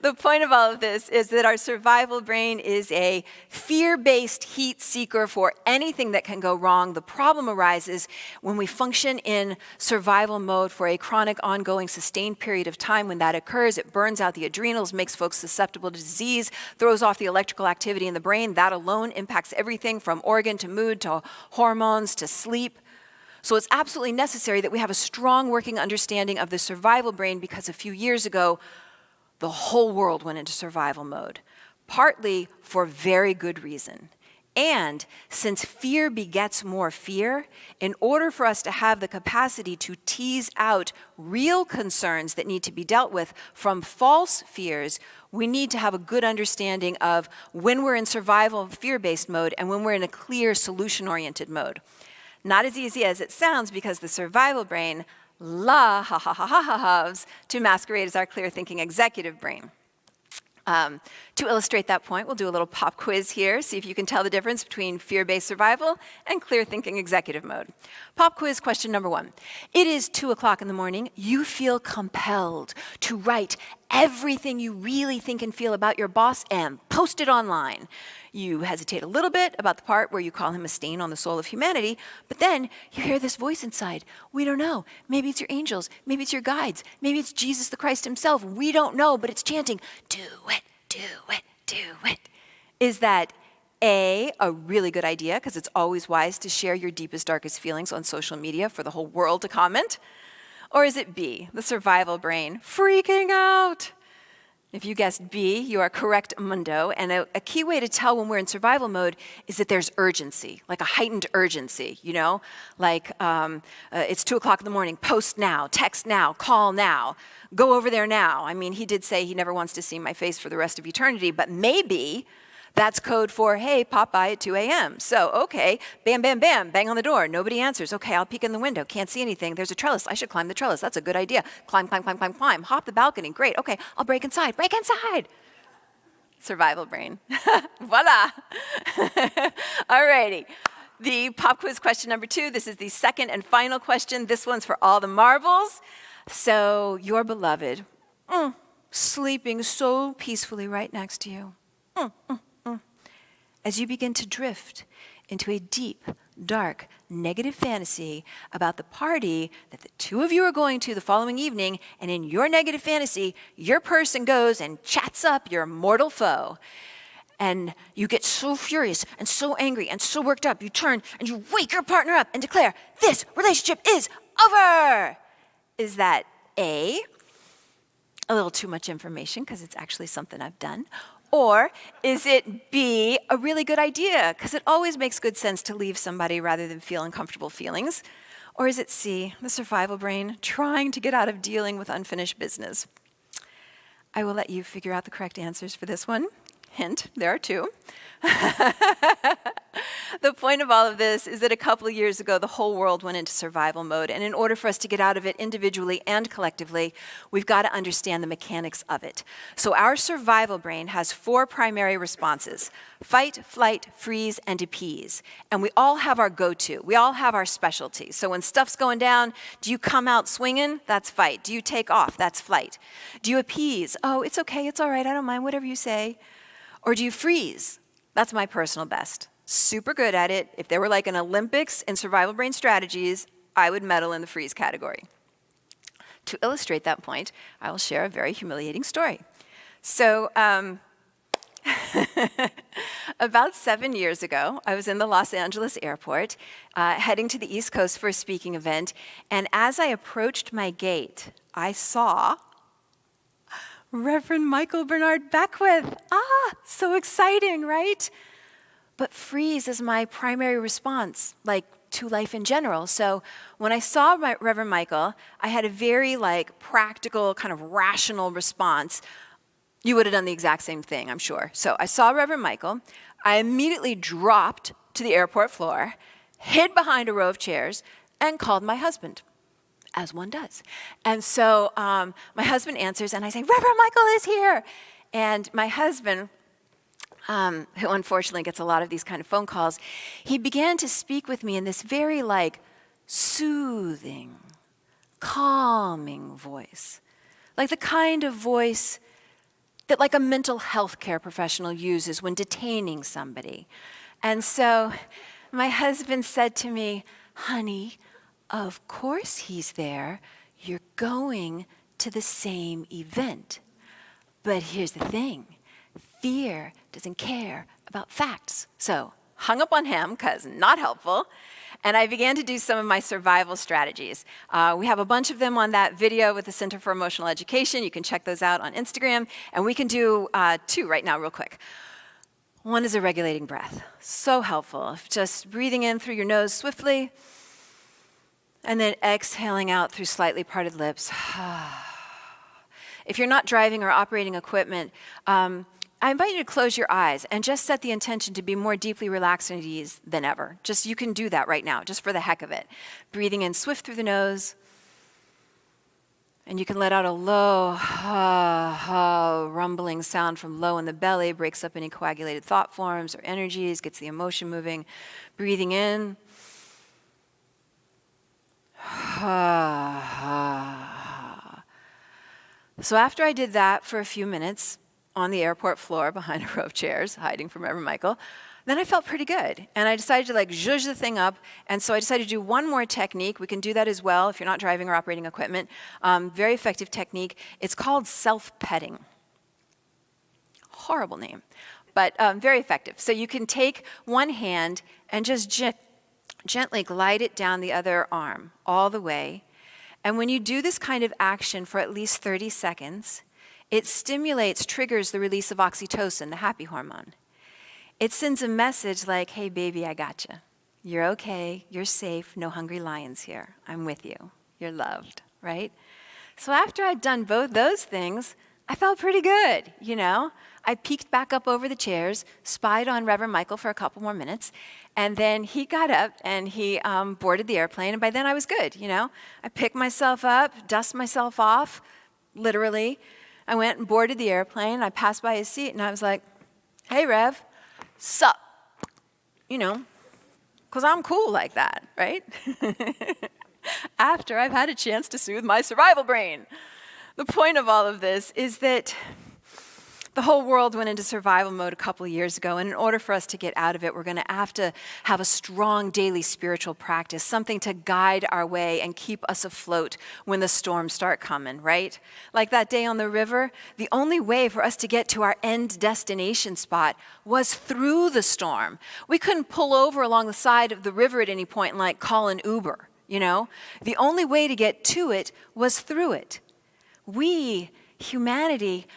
A: The point of all of this is that our survival brain is a fear-based heat seeker for anything that can go wrong. The problem arises when we function in survival mode for a chronic, ongoing, sustained period of time. When that occurs, it burns out the adrenals, makes folks susceptible to disease, throws off the electrical activity in the brain. That alone impacts everything from organ to mood to hormones to sleep. So it's absolutely necessary that we have a strong working understanding of the survival brain because a few years ago, the whole world went into survival mode, partly for very good reason. And since fear begets more fear, in order for us to have the capacity to tease out real concerns that need to be dealt with from false fears, we need to have a good understanding of when we're in survival fear-based mode and when we're in a clear solution-oriented mode. Not as easy as it sounds because the survival brain ha-ha-ha-ha-ha's to masquerade as our clear thinking executive brain. To illustrate that point, we'll do a little pop quiz here, see if you can tell the difference between fear-based survival and clear thinking executive mode. Pop quiz question number 1. It is 2 o'clock in the morning. You feel compelled to write everything you really think and feel about your boss and post it online. You hesitate a little bit about the part where you call him a stain on the soul of humanity, but then you hear this voice inside. We don't know. Maybe it's your angels. Maybe it's your guides. Maybe it's Jesus the Christ himself. We don't know, but it's chanting, do it, do it, do it. Is that A, a really good idea, because it's always wise to share your deepest, darkest feelings on social media for the whole world to comment? Or is it B, the survival brain, freaking out? If you guessed B, you are correct, mundo. And a key way to tell when we're in survival mode is that there's urgency, like a heightened urgency, you know? Like it's 2 o'clock in the morning, post now, text now, call now, go over there now. I mean, he did say he never wants to see my face for the rest of eternity, but maybe that's code for, hey, pop by at 2 a.m. So, okay, bam, bam, bam, bang on the door. Nobody answers. Okay, I'll peek in the window. Can't see anything. There's a trellis. I should climb the trellis. That's a good idea. Climb, climb, climb, climb, climb. Hop the balcony. Great. Okay, I'll break inside. Break inside. Survival brain. Voila. All righty. The pop quiz question number 2. This is the second and final question. This one's for all the marbles. So, your beloved, sleeping so peacefully right next to you. As you begin to drift into a deep, dark, negative fantasy about the party that the two of you are going to the following evening, and in your negative fantasy, your person goes and chats up your mortal foe. And you get so furious and so angry and so worked up, you turn and you wake your partner up and declare, this relationship is over. Is that A, a little too much information because it's actually something I've done? Or is it B, a really good idea because it always makes good sense to leave somebody rather than feel uncomfortable feelings? Or is it C, the survival brain trying to get out of dealing with unfinished business? I will let you figure out the correct answers for this one. Hint, there are two. The point of all of this is that a couple of years ago, the whole world went into survival mode. And in order for us to get out of it individually and collectively, we've got to understand the mechanics of it. So our survival brain has 4 primary responses: fight, flight, freeze, and appease. And we all have our go-to. We all have our specialty. So when stuff's going down, do you come out swinging? That's fight. Do you take off? That's flight. Do you appease? Oh, it's okay. It's all right. I don't mind. Whatever you say. Or do you freeze? That's my personal best. Super good at it. If there were like an Olympics in survival brain strategies, I would medal in the freeze category. To illustrate that point, I will share a very humiliating story. So about 7 years ago, I was in the Los Angeles airport, heading to the East Coast for a speaking event, and as I approached my gate, I saw Reverend Michael Bernard Beckwith. So exciting, right? But freeze is my primary response, like to life in general. So when I saw Reverend Michael, I had a very practical, kind of rational response. You would have done the exact same thing, I'm sure. So I saw Reverend Michael. I immediately dropped to the airport floor, hid behind a row of chairs, and called my husband, as one does. And so my husband answers, and I say, Reverend Michael is here. And my husband, who unfortunately gets a lot of these kind of phone calls, he began to speak with me in this very soothing, calming voice. Like the kind of voice that a mental health care professional uses when detaining somebody. And so my husband said to me, honey, of course he's there. You're going to the same event. But here's the thing. Fear doesn't care about facts. So hung up on him because not helpful. And I began to do some of my survival strategies. We have a bunch of them on that video with the Center for Emotional Education. You can check those out on Instagram. And we can do 2 right now real quick. One is a regulating breath. So helpful. Just breathing in through your nose swiftly and then exhaling out through slightly parted lips. If you're not driving or operating equipment, I invite you to close your eyes and just set the intention to be more deeply relaxed and at ease than ever. Just you can do that right now, just for the heck of it. Breathing in swift through the nose. And you can let out a low, rumbling sound from low in the belly, breaks up any coagulated thought forms or energies, gets the emotion moving. Breathing in. So after I did that for a few minutes on the airport floor behind a row of chairs, hiding from Reverend Michael, then I felt pretty good. And I decided to zhuzh the thing up. And so I decided to do one more technique. We can do that as well if you're not driving or operating equipment. Very effective technique. It's called self-petting. Horrible name, but very effective. So you can take one hand and just gently glide it down the other arm all the way. And when you do this kind of action for at least 30 seconds, it triggers the release of oxytocin, the happy hormone. It sends a message like, hey, baby, I gotcha. You're okay. You're safe. No hungry lions here. I'm with you. You're loved, right? So after I'd done both those things, I felt pretty good, I peeked back up over the chairs, spied on Reverend Michael for a couple more minutes, and then he got up and he boarded the airplane, and by then I was good, I picked myself up, dust myself off, literally. I went and boarded the airplane, I passed by his seat, and I was like, hey, Rev, sup? Because I'm cool like that, right? After I've had a chance to soothe my survival brain. The point of all of this is that The whole world went into survival mode a couple of years ago, and in order for us to get out of it, we're going to have a strong daily spiritual practice, something to guide our way and keep us afloat when the storms start coming, right? Like that day on the river, the only way for us to get to our end destination spot was through the storm. We couldn't pull over along the side of the river at any point and like call an Uber, you know? The only way to get to it was through it. We, humanity,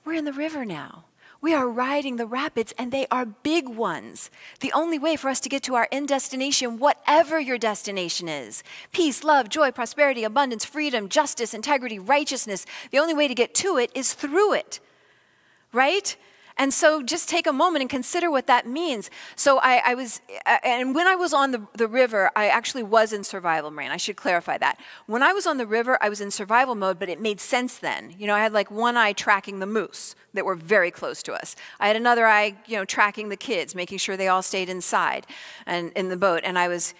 A: we're in the river now. We are riding the rapids, and they are big ones. The only way for us to get to our end destination, whatever your destination is, peace, love, joy, prosperity, abundance, freedom, justice, integrity, righteousness, the only way to get to it is through it, right? And so just take a moment and consider what that means. So and when I was on the river, I actually was in survival mode. I should clarify that. When I was on the river, I was in survival mode, but it made sense then. You know, I had like one eye tracking the moose that were very close to us. I had another eye, you know, tracking the kids, making sure they all stayed inside and in the boat. And I was,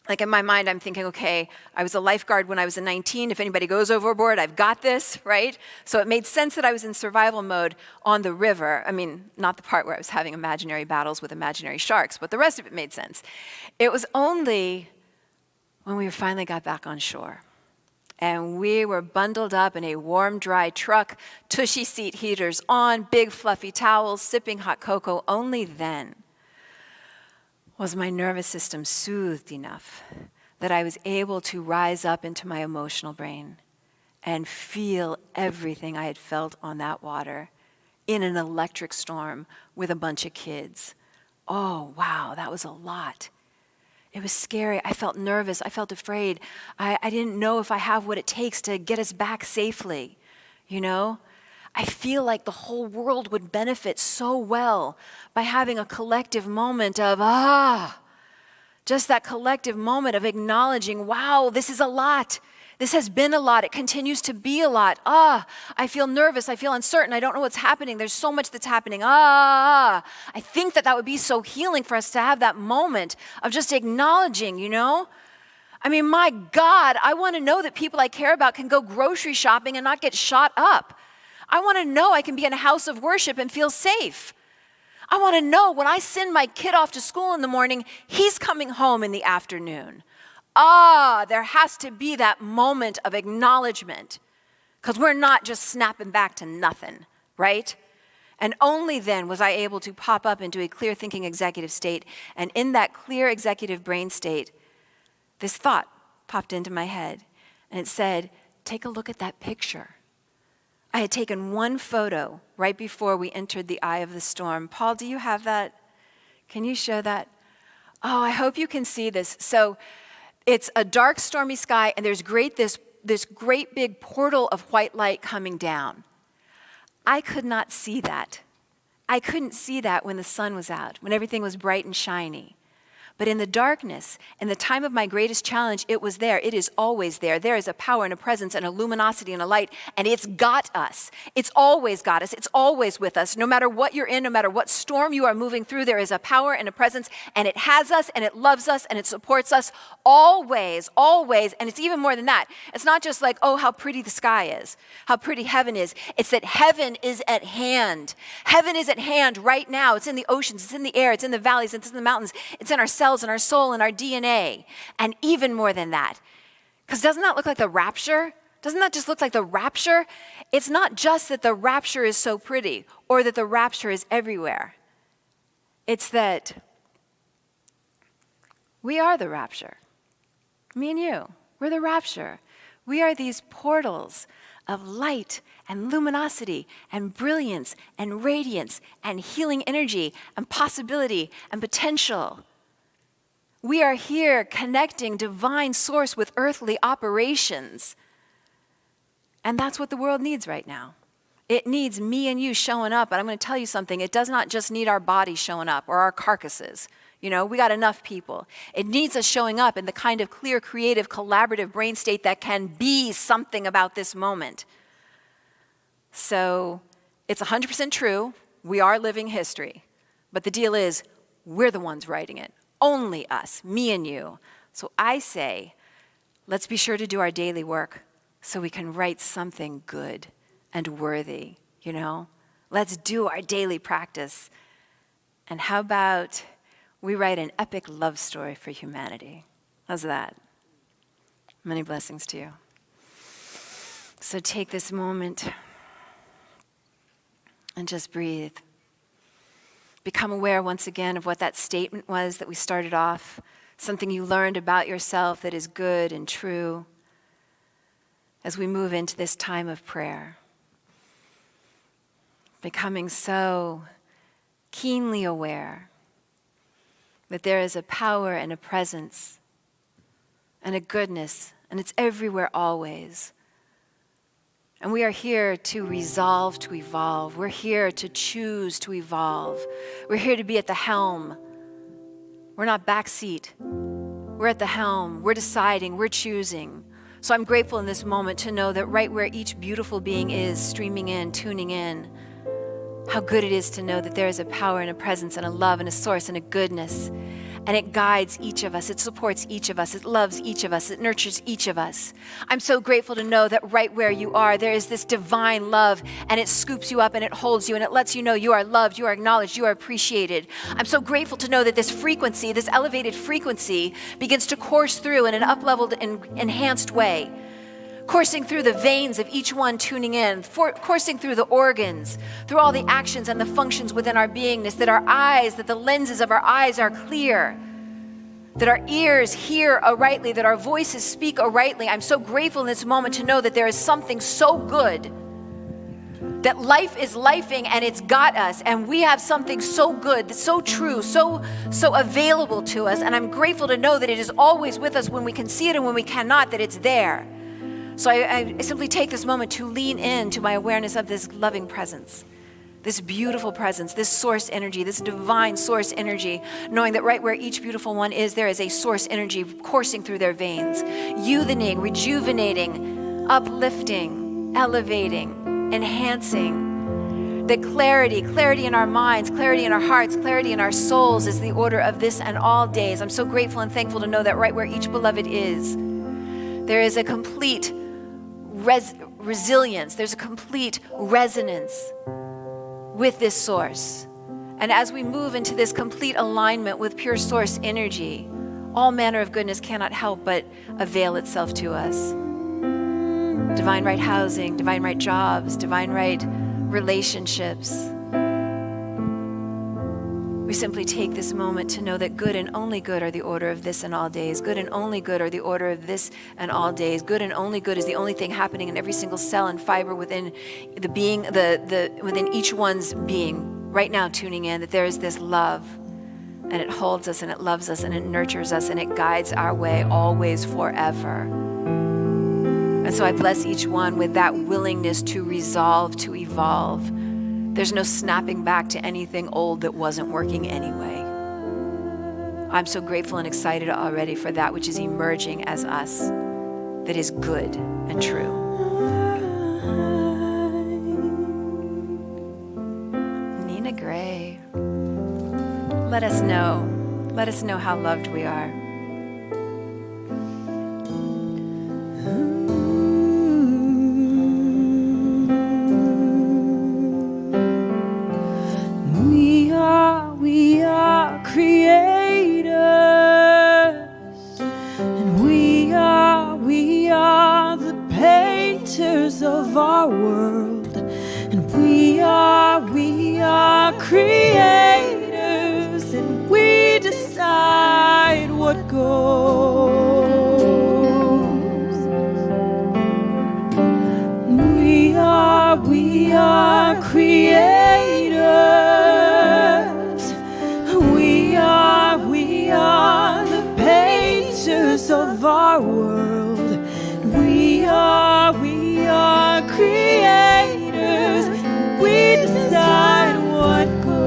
A: like in my mind, I'm thinking, okay, I was a lifeguard when I was 19. If anybody goes overboard, I've got this, right? So it made sense that I was in survival mode on the river. I mean, not the part where I was having imaginary battles with imaginary sharks, but the rest of it made sense. It was only when we finally got back on shore and we were bundled up in a warm, dry truck, tushy seat heaters on, big fluffy towels, sipping hot cocoa, only then was my nervous system soothed enough that I was able to rise up into my emotional brain and feel everything I had felt on that water in an electric storm with a bunch of kids. Oh, wow, that was a lot. It was scary. I felt nervous. I felt afraid. I didn't know if I have what it takes to get us back safely, you know? I feel like the whole world would benefit so well by having a collective moment of, just that collective moment of acknowledging, wow, this is a lot. This has been a lot. It continues to be a lot. I feel nervous. I feel uncertain. I don't know what's happening. There's so much that's happening. I think that would be so healing for us to have that moment of just acknowledging, you know? I mean, my God, I want to know that people I care about can go grocery shopping and not get shot up. I want to know I can be in a house of worship and feel safe. I want to know when I send my kid off to school in the morning, he's coming home in the afternoon. There has to be that moment of acknowledgement because we're not just snapping back to nothing, right? And only then was I able to pop up into a clear thinking executive state. And in that clear executive brain state, this thought popped into my head and it said, take a look at that picture. I had taken one photo right before we entered the eye of the storm. Paul, do you have that? Can you show that? Oh, I hope you can see this. So it's a dark, stormy sky, and there's this great big portal of white light coming down. I could not see that. I couldn't see that when the sun was out, when everything was bright and shiny. But in the darkness, in the time of my greatest challenge, it was there. It is always there. There is a power and a presence and a luminosity and a light, and it's got us. It's always got us. It's always with us. No matter what you're in, no matter what storm you are moving through, there is a power and a presence, and it has us, and it loves us, and it supports us always, always. And it's even more than that. It's not just like, oh, how pretty the sky is, how pretty heaven is. It's that heaven is at hand. Heaven is at hand right now. It's in the oceans. It's in the air. It's in the valleys. It's in the mountains. It's in our cells and our soul and our DNA, and even more than that. Because doesn't that look like the rapture? Doesn't that just look like the rapture? It's not just that the rapture is so pretty or that the rapture is everywhere. It's that we are the rapture. Me and you, we're the rapture. We are these portals of light and luminosity and brilliance and radiance and healing energy and possibility and potential. We are here connecting divine source with earthly operations. And that's what the world needs right now. It needs me and you showing up. And I'm going to tell you something. It does not just need our bodies showing up or our carcasses. You know, we got enough people. It needs us showing up in the kind of clear, creative, collaborative brain state that can be something about this moment. So it's 100% true. We are living history. But the deal is, we're the ones writing it. Only us, me and you. So I say, let's be sure to do our daily work so we can write something good and worthy, you know? Let's do our daily practice. And how about we write an epic love story for humanity? How's that? Many blessings to you. So take this moment and just breathe. Become aware once again of what that statement was that we started off, something you learned about yourself that is good and true as we move into this time of prayer. Becoming so keenly aware that there is a power and a presence and a goodness, and it's everywhere always. And we are here to resolve to evolve. We're here to choose to evolve. We're here to be at the helm. We're not backseat. We're at the helm. We're deciding. We're choosing. So I'm grateful in this moment to know that right where each beautiful being is, streaming in, tuning in, how good it is to know that there is a power and a presence and a love and a source and a goodness. And it guides each of us. It supports each of us. It loves each of us. It nurtures each of us. I'm so grateful to know that right where you are, there is this divine love, and it scoops you up and it holds you and it lets you know you are loved, you are acknowledged, you are appreciated. I'm so grateful to know that this frequency, this elevated frequency, begins to course through in an up-leveled and enhanced way. Coursing through the veins of each one tuning in, coursing through the organs, through all the actions and the functions within our beingness, that our eyes, that the lenses of our eyes are clear, that our ears hear arightly, that our voices speak arightly. I'm so grateful in this moment to know that there is something so good, that life is lifing and it's got us, and we have something so good, so true, so available to us, and I'm grateful to know that it is always with us when we can see it and when we cannot, that it's there. So I simply take this moment to lean into my awareness of this loving presence, this beautiful presence, this source energy, this divine source energy, knowing that right where each beautiful one is, there is a source energy coursing through their veins, youthening, rejuvenating, uplifting, elevating, enhancing. The clarity in our minds, clarity in our hearts, clarity in our souls is the order of this and all days. I'm so grateful and thankful to know that right where each beloved is, there is a complete resilience, there's a complete resonance with this source. And as we move into this complete alignment with pure source energy, all manner of goodness cannot help but avail itself to us. Divine right housing, divine right jobs, divine right relationships. We simply take this moment to know that good and only good are the order of this and all days. Good and only good are the order of this and all days. Good and only good is the only thing happening in every single cell and fiber within the being, within each one's being. Right now, tuning in, that there is this love, and it holds us and it loves us and it nurtures us and it guides our way always, forever. And so I bless each one with that willingness to resolve, to evolve. There's no snapping back to anything old that wasn't working anyway. I'm so grateful and excited already for that which is emerging as us, that is good and true. Nina Gray, let us know how loved we are.
C: We are creators, and we are the painters of our world, and we are creators, and we decide what goes. We are creators. We are the painters of our world. We are creators. We decide what goes.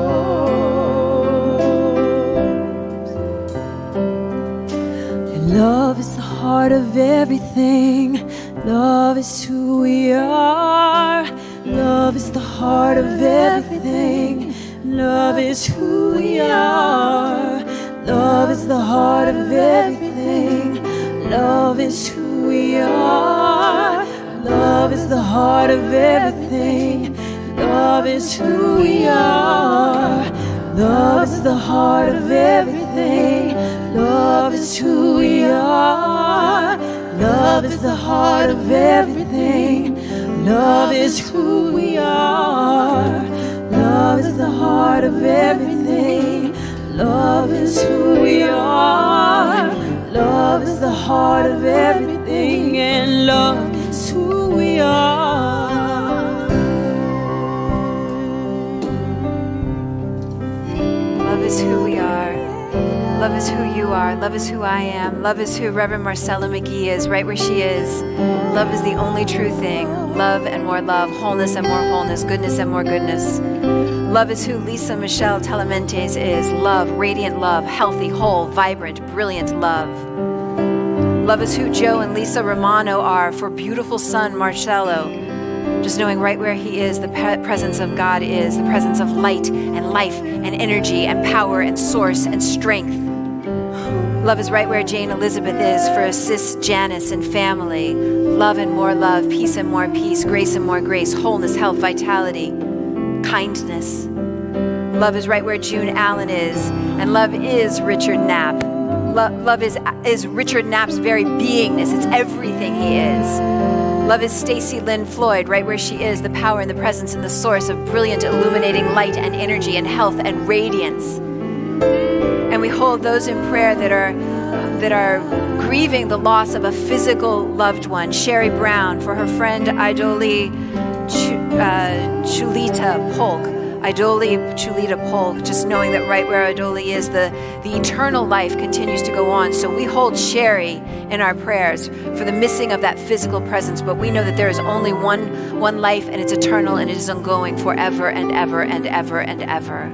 C: And love is the heart of everything. Love is who we are. Love is the heart of everything. Love is who we are. Love is the heart of everything. Love is who we are. Love is the heart of everything. Love Love is who we are. Love is the heart of everything. Love is who we are. Love is the heart of everything. Love is who we are. Love is the heart of everything. Love is who we are. Love is the heart of everything, and love is who we are.
A: Love is who we are. Love is who you are. Love is who I am. Love is who Reverend Marcella McGee is, right where she is. Love is the only true thing. Love and more love. Wholeness and more wholeness. Goodness and more goodness. Love is who Lisa Michelle Telementes is. Love, radiant love, healthy, whole, vibrant, brilliant love. Love is who Joe and Lisa Romano are for beautiful son Marcello. Just knowing right where he is, the presence of God is, the presence of light and life and energy and power and source and strength. Love is right where Jane Elizabeth is for sis Janice and family. Love and more love, peace and more peace, grace and more grace, wholeness, health, vitality, kindness. Love is right where June Allen is, and love is Richard Knapp. Love is Richard Knapp's very beingness. It's everything he is. Love is Stacy Lynn Floyd, right where she is, the power and the presence and the source of brilliant, illuminating light and energy and health and radiance. And we hold those in prayer that are grieving the loss of a physical loved one. Sherry Brown for her friend Idoli Chulita Polk. Idoli Chulita Polk, just knowing that right where Idoli is, the eternal life continues to go on. So we hold Sherry in our prayers for the missing of that physical presence, but we know that there is only one life, and it's eternal, and it is ongoing forever and ever and ever and ever.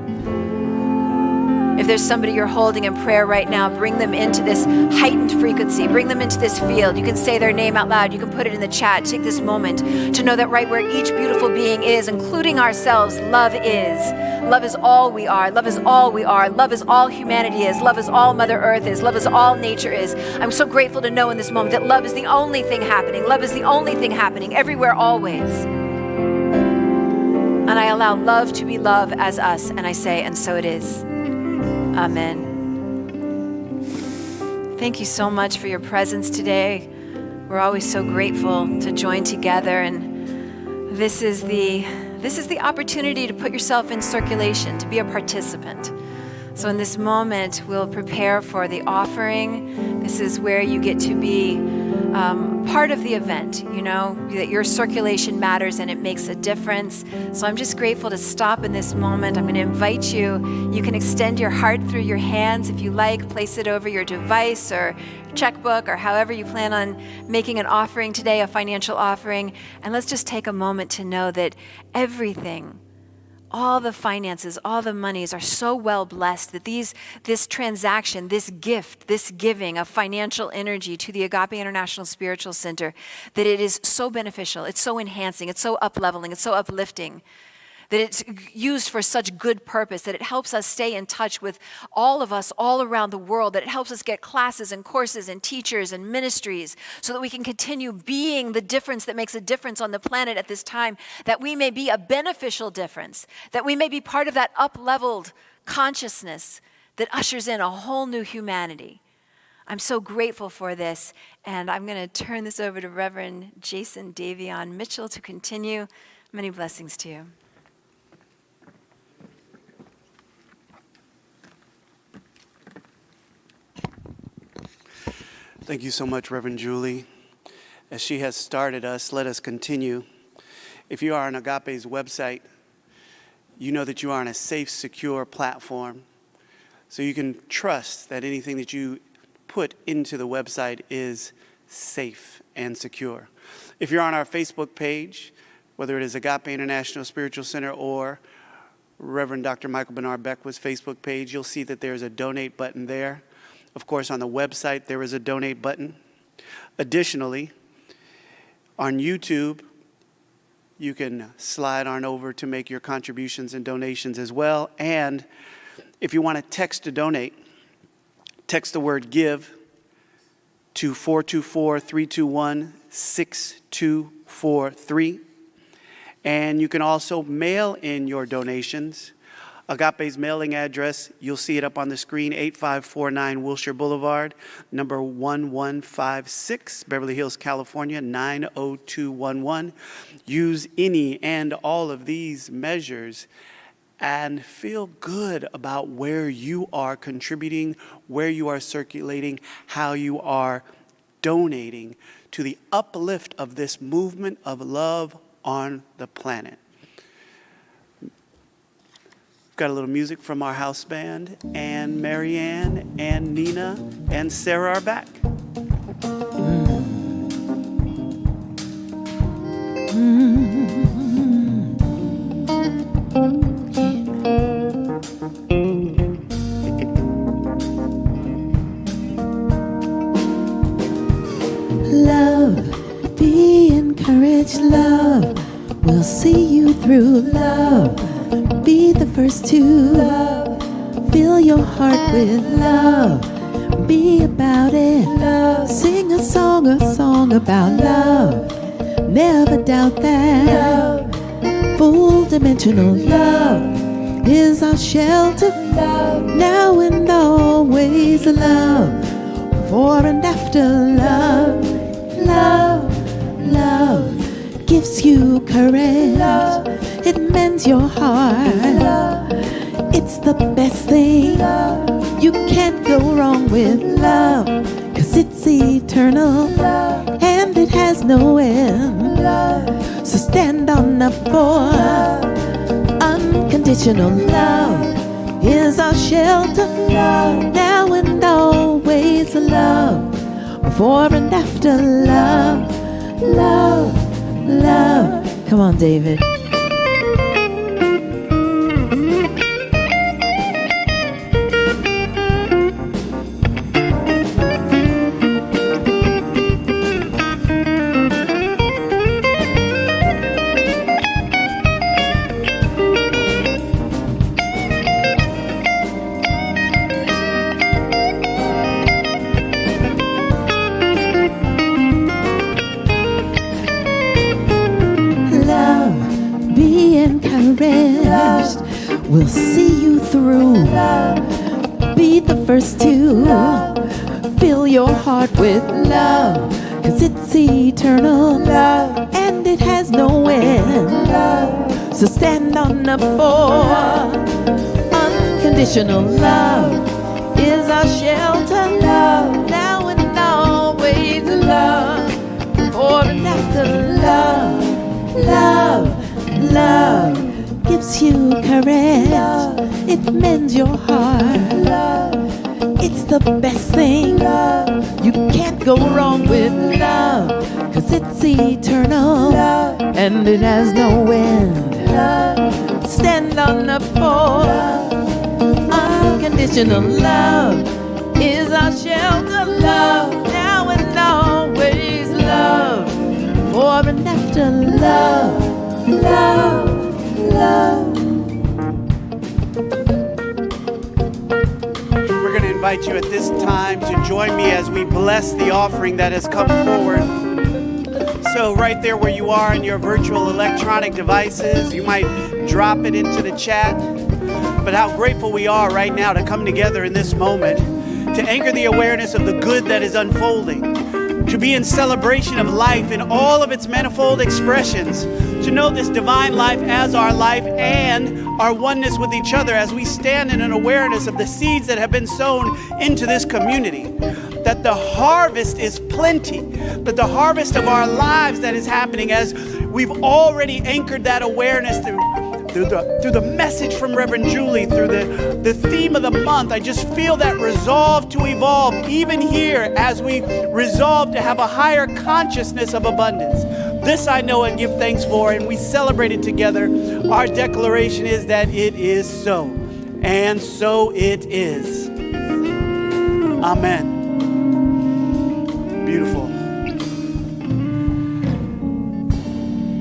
A: If there's somebody you're holding in prayer right now, bring them into this heightened frequency. Bring them into this field. You can say their name out loud. You can put it in the chat. Take this moment to know that right where each beautiful being is, including ourselves, love is. Love is all we are. Love is all we are. Love is all humanity is. Love is all Mother Earth is. Love is all nature is. I'm so grateful to know in this moment that love is the only thing happening. Love is the only thing happening everywhere, always. And I allow love to be love as us. And I say, and so it is. Amen. Thank you so much for your presence today. We're always so grateful to join together, and this is the opportunity to put yourself in circulation, to be a participant. So in this moment, we'll prepare for the offering. This is where you get to be part of the event, you know, that your circulation matters and it makes a difference. So I'm just grateful to stop in this moment. I'm going to invite you. You can extend your heart through your hands if you like, place it over your device or checkbook or however you plan on making an offering today, a financial offering. And let's just take a moment to know that everything, all the finances, all the monies are so well blessed that this transaction, this gift, this giving of financial energy to the Agape International Spiritual Center, that it is so beneficial, it's so enhancing, it's so up-leveling, it's so uplifting, that it's used for such good purpose, that it helps us stay in touch with all of us all around the world, that it helps us get classes and courses and teachers and ministries so that we can continue being the difference that makes a difference on the planet at this time, that we may be a beneficial difference, that we may be part of that up-leveled consciousness that ushers in a whole new humanity. I'm so grateful for this, and I'm going to turn this over to Reverend Jason Davion Mitchell to continue. Many blessings to you.
B: Thank you so much, Reverend Julie. As she has started us, let us continue. If you are on Agape's website, you know that you are on a safe, secure platform. So you can trust that anything that you put into the website is safe and secure. If you're on our Facebook page, whether it is Agape International Spiritual Center or Reverend Dr. Michael Bernard Beckwith's Facebook page, you'll see that there's a donate button there. Of course, on the website, there is a donate button. Additionally, on YouTube, you can slide on over to make your contributions and donations as well. And if you want to text to donate, text the word GIVE to 424-321-6243. And you can also mail in your donations. Agape's mailing address, you'll see it up on the screen, 8549 Wilshire Boulevard, number 1156, Beverly Hills, California, 90211. Use any and all of these measures and feel good about where you are contributing, where you are circulating, how you are donating to the uplift of this movement of love on the planet. Got a little music from our house band, and Marianne and Nina and Sarah are back.
C: Love, be encouraged, love, we'll see you through, love. Be the first to love. Fill your heart with love. Be about it. Love. Sing a song about love. Never doubt that. Love. Full dimensional love is our shelter. Love. Now and always love. Before and after love. Love, love gives you courage. Love. It mends your heart. Love. It's the best thing. Love. You can't go wrong with love, 'cause it's eternal. Love. And it has no end. Love. So stand on up for love. Unconditional love is our shelter. Love. Now and always love. Before and after love. Love, love. Come on, David. We'll see you through. Love. Be the first to love. Fill your heart with love, 'cause it's eternal. Love. And it has no end. Love. So stand on up for unconditional love is our shelter. Love. Now and always love. Before and after love. Love, love gives you courage. Love. It mends your heart. Love. It's the best thing. Love. You can't go wrong with love, 'cause it's eternal. Love. And it has no end. Love. Stand on up for unconditional love is our shelter. Love. Now and always love. For and after love. Love, love.
B: We're going to invite you at this time to join me as we bless the offering that has come forward. So right there where you are on your virtual electronic devices, you might drop it into the chat. But how grateful we are right now to come together in this moment to anchor the awareness of the good that is unfolding, to be in celebration of life in all of its manifold expressions, to know this divine life as our life and our oneness with each other as we stand in an awareness of the seeds that have been sown into this community, that the harvest is plenty, that the harvest of our lives that is happening as we've already anchored that awareness through the message from Reverend Julie, through the theme of the month. I just feel that resolve to evolve even here as we resolve to have a higher consciousness of abundance. This I know and give thanks for, and we celebrate it together. Our declaration is that it is so, and so it is. Amen. Beautiful.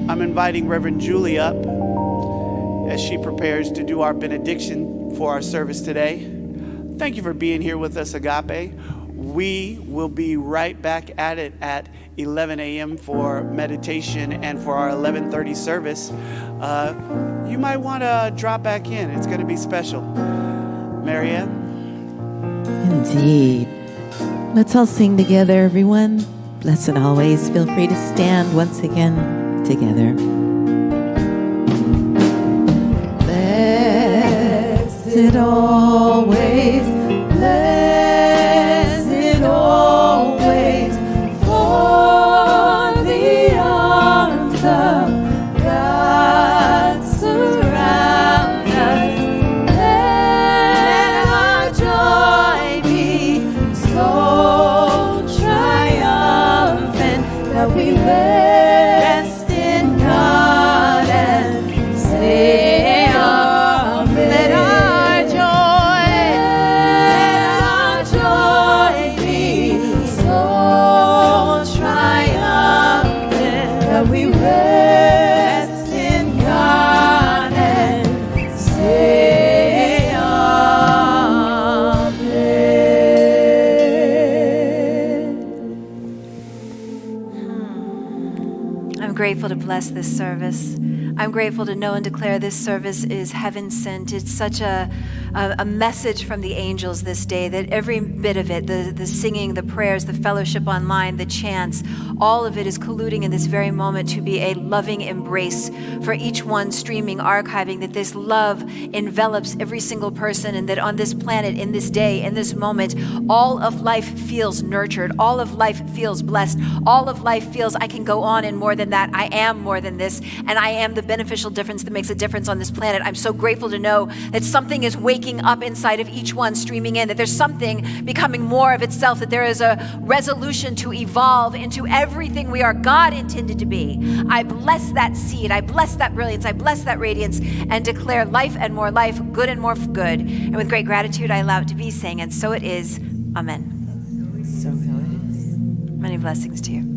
B: I'm inviting Reverend Julie up as she prepares to do our benediction for our service today. Thank you for being here with us, Agape. we will be right back at it at 11 a.m. for meditation and for our 11:30 service. You might want to drop back in. It's going to be special. Marianne?
G: Indeed. Let's all sing together, everyone. Blessed always. Feel free to stand once again together. Blessed always, blessed always, for the arms of God surround us. Let our joy be so triumphant that we rest in God and say, Amen. Let our joy be so triumphant that we rest in God and say, Amen.
A: I'm grateful to bless this service. I'm grateful to know and declare this service is heaven sent. It's such a message from the angels this day that every bit of it, the singing, the prayers, the fellowship online, the chants, all of it is colluding in this very moment to be a loving embrace for each one streaming, archiving, that this love envelops every single person, and that on this planet, in this day, in this moment, all of life feels nurtured. All of life feels blessed. All of life feels I can go on and more than that. I am more than this, and I am the beneficial difference that makes a difference on this planet. I'm so grateful to know that something is waking up inside of each one streaming in, that there's something becoming more of itself, that there is a resolution to evolve into everything we are God intended to be. I bless that seed. I bless that brilliance. I bless that radiance and declare life and more life, good and more good. And with great gratitude, I allow it to be, saying, and so it is. Amen.
G: So it is.
A: Many blessings to you.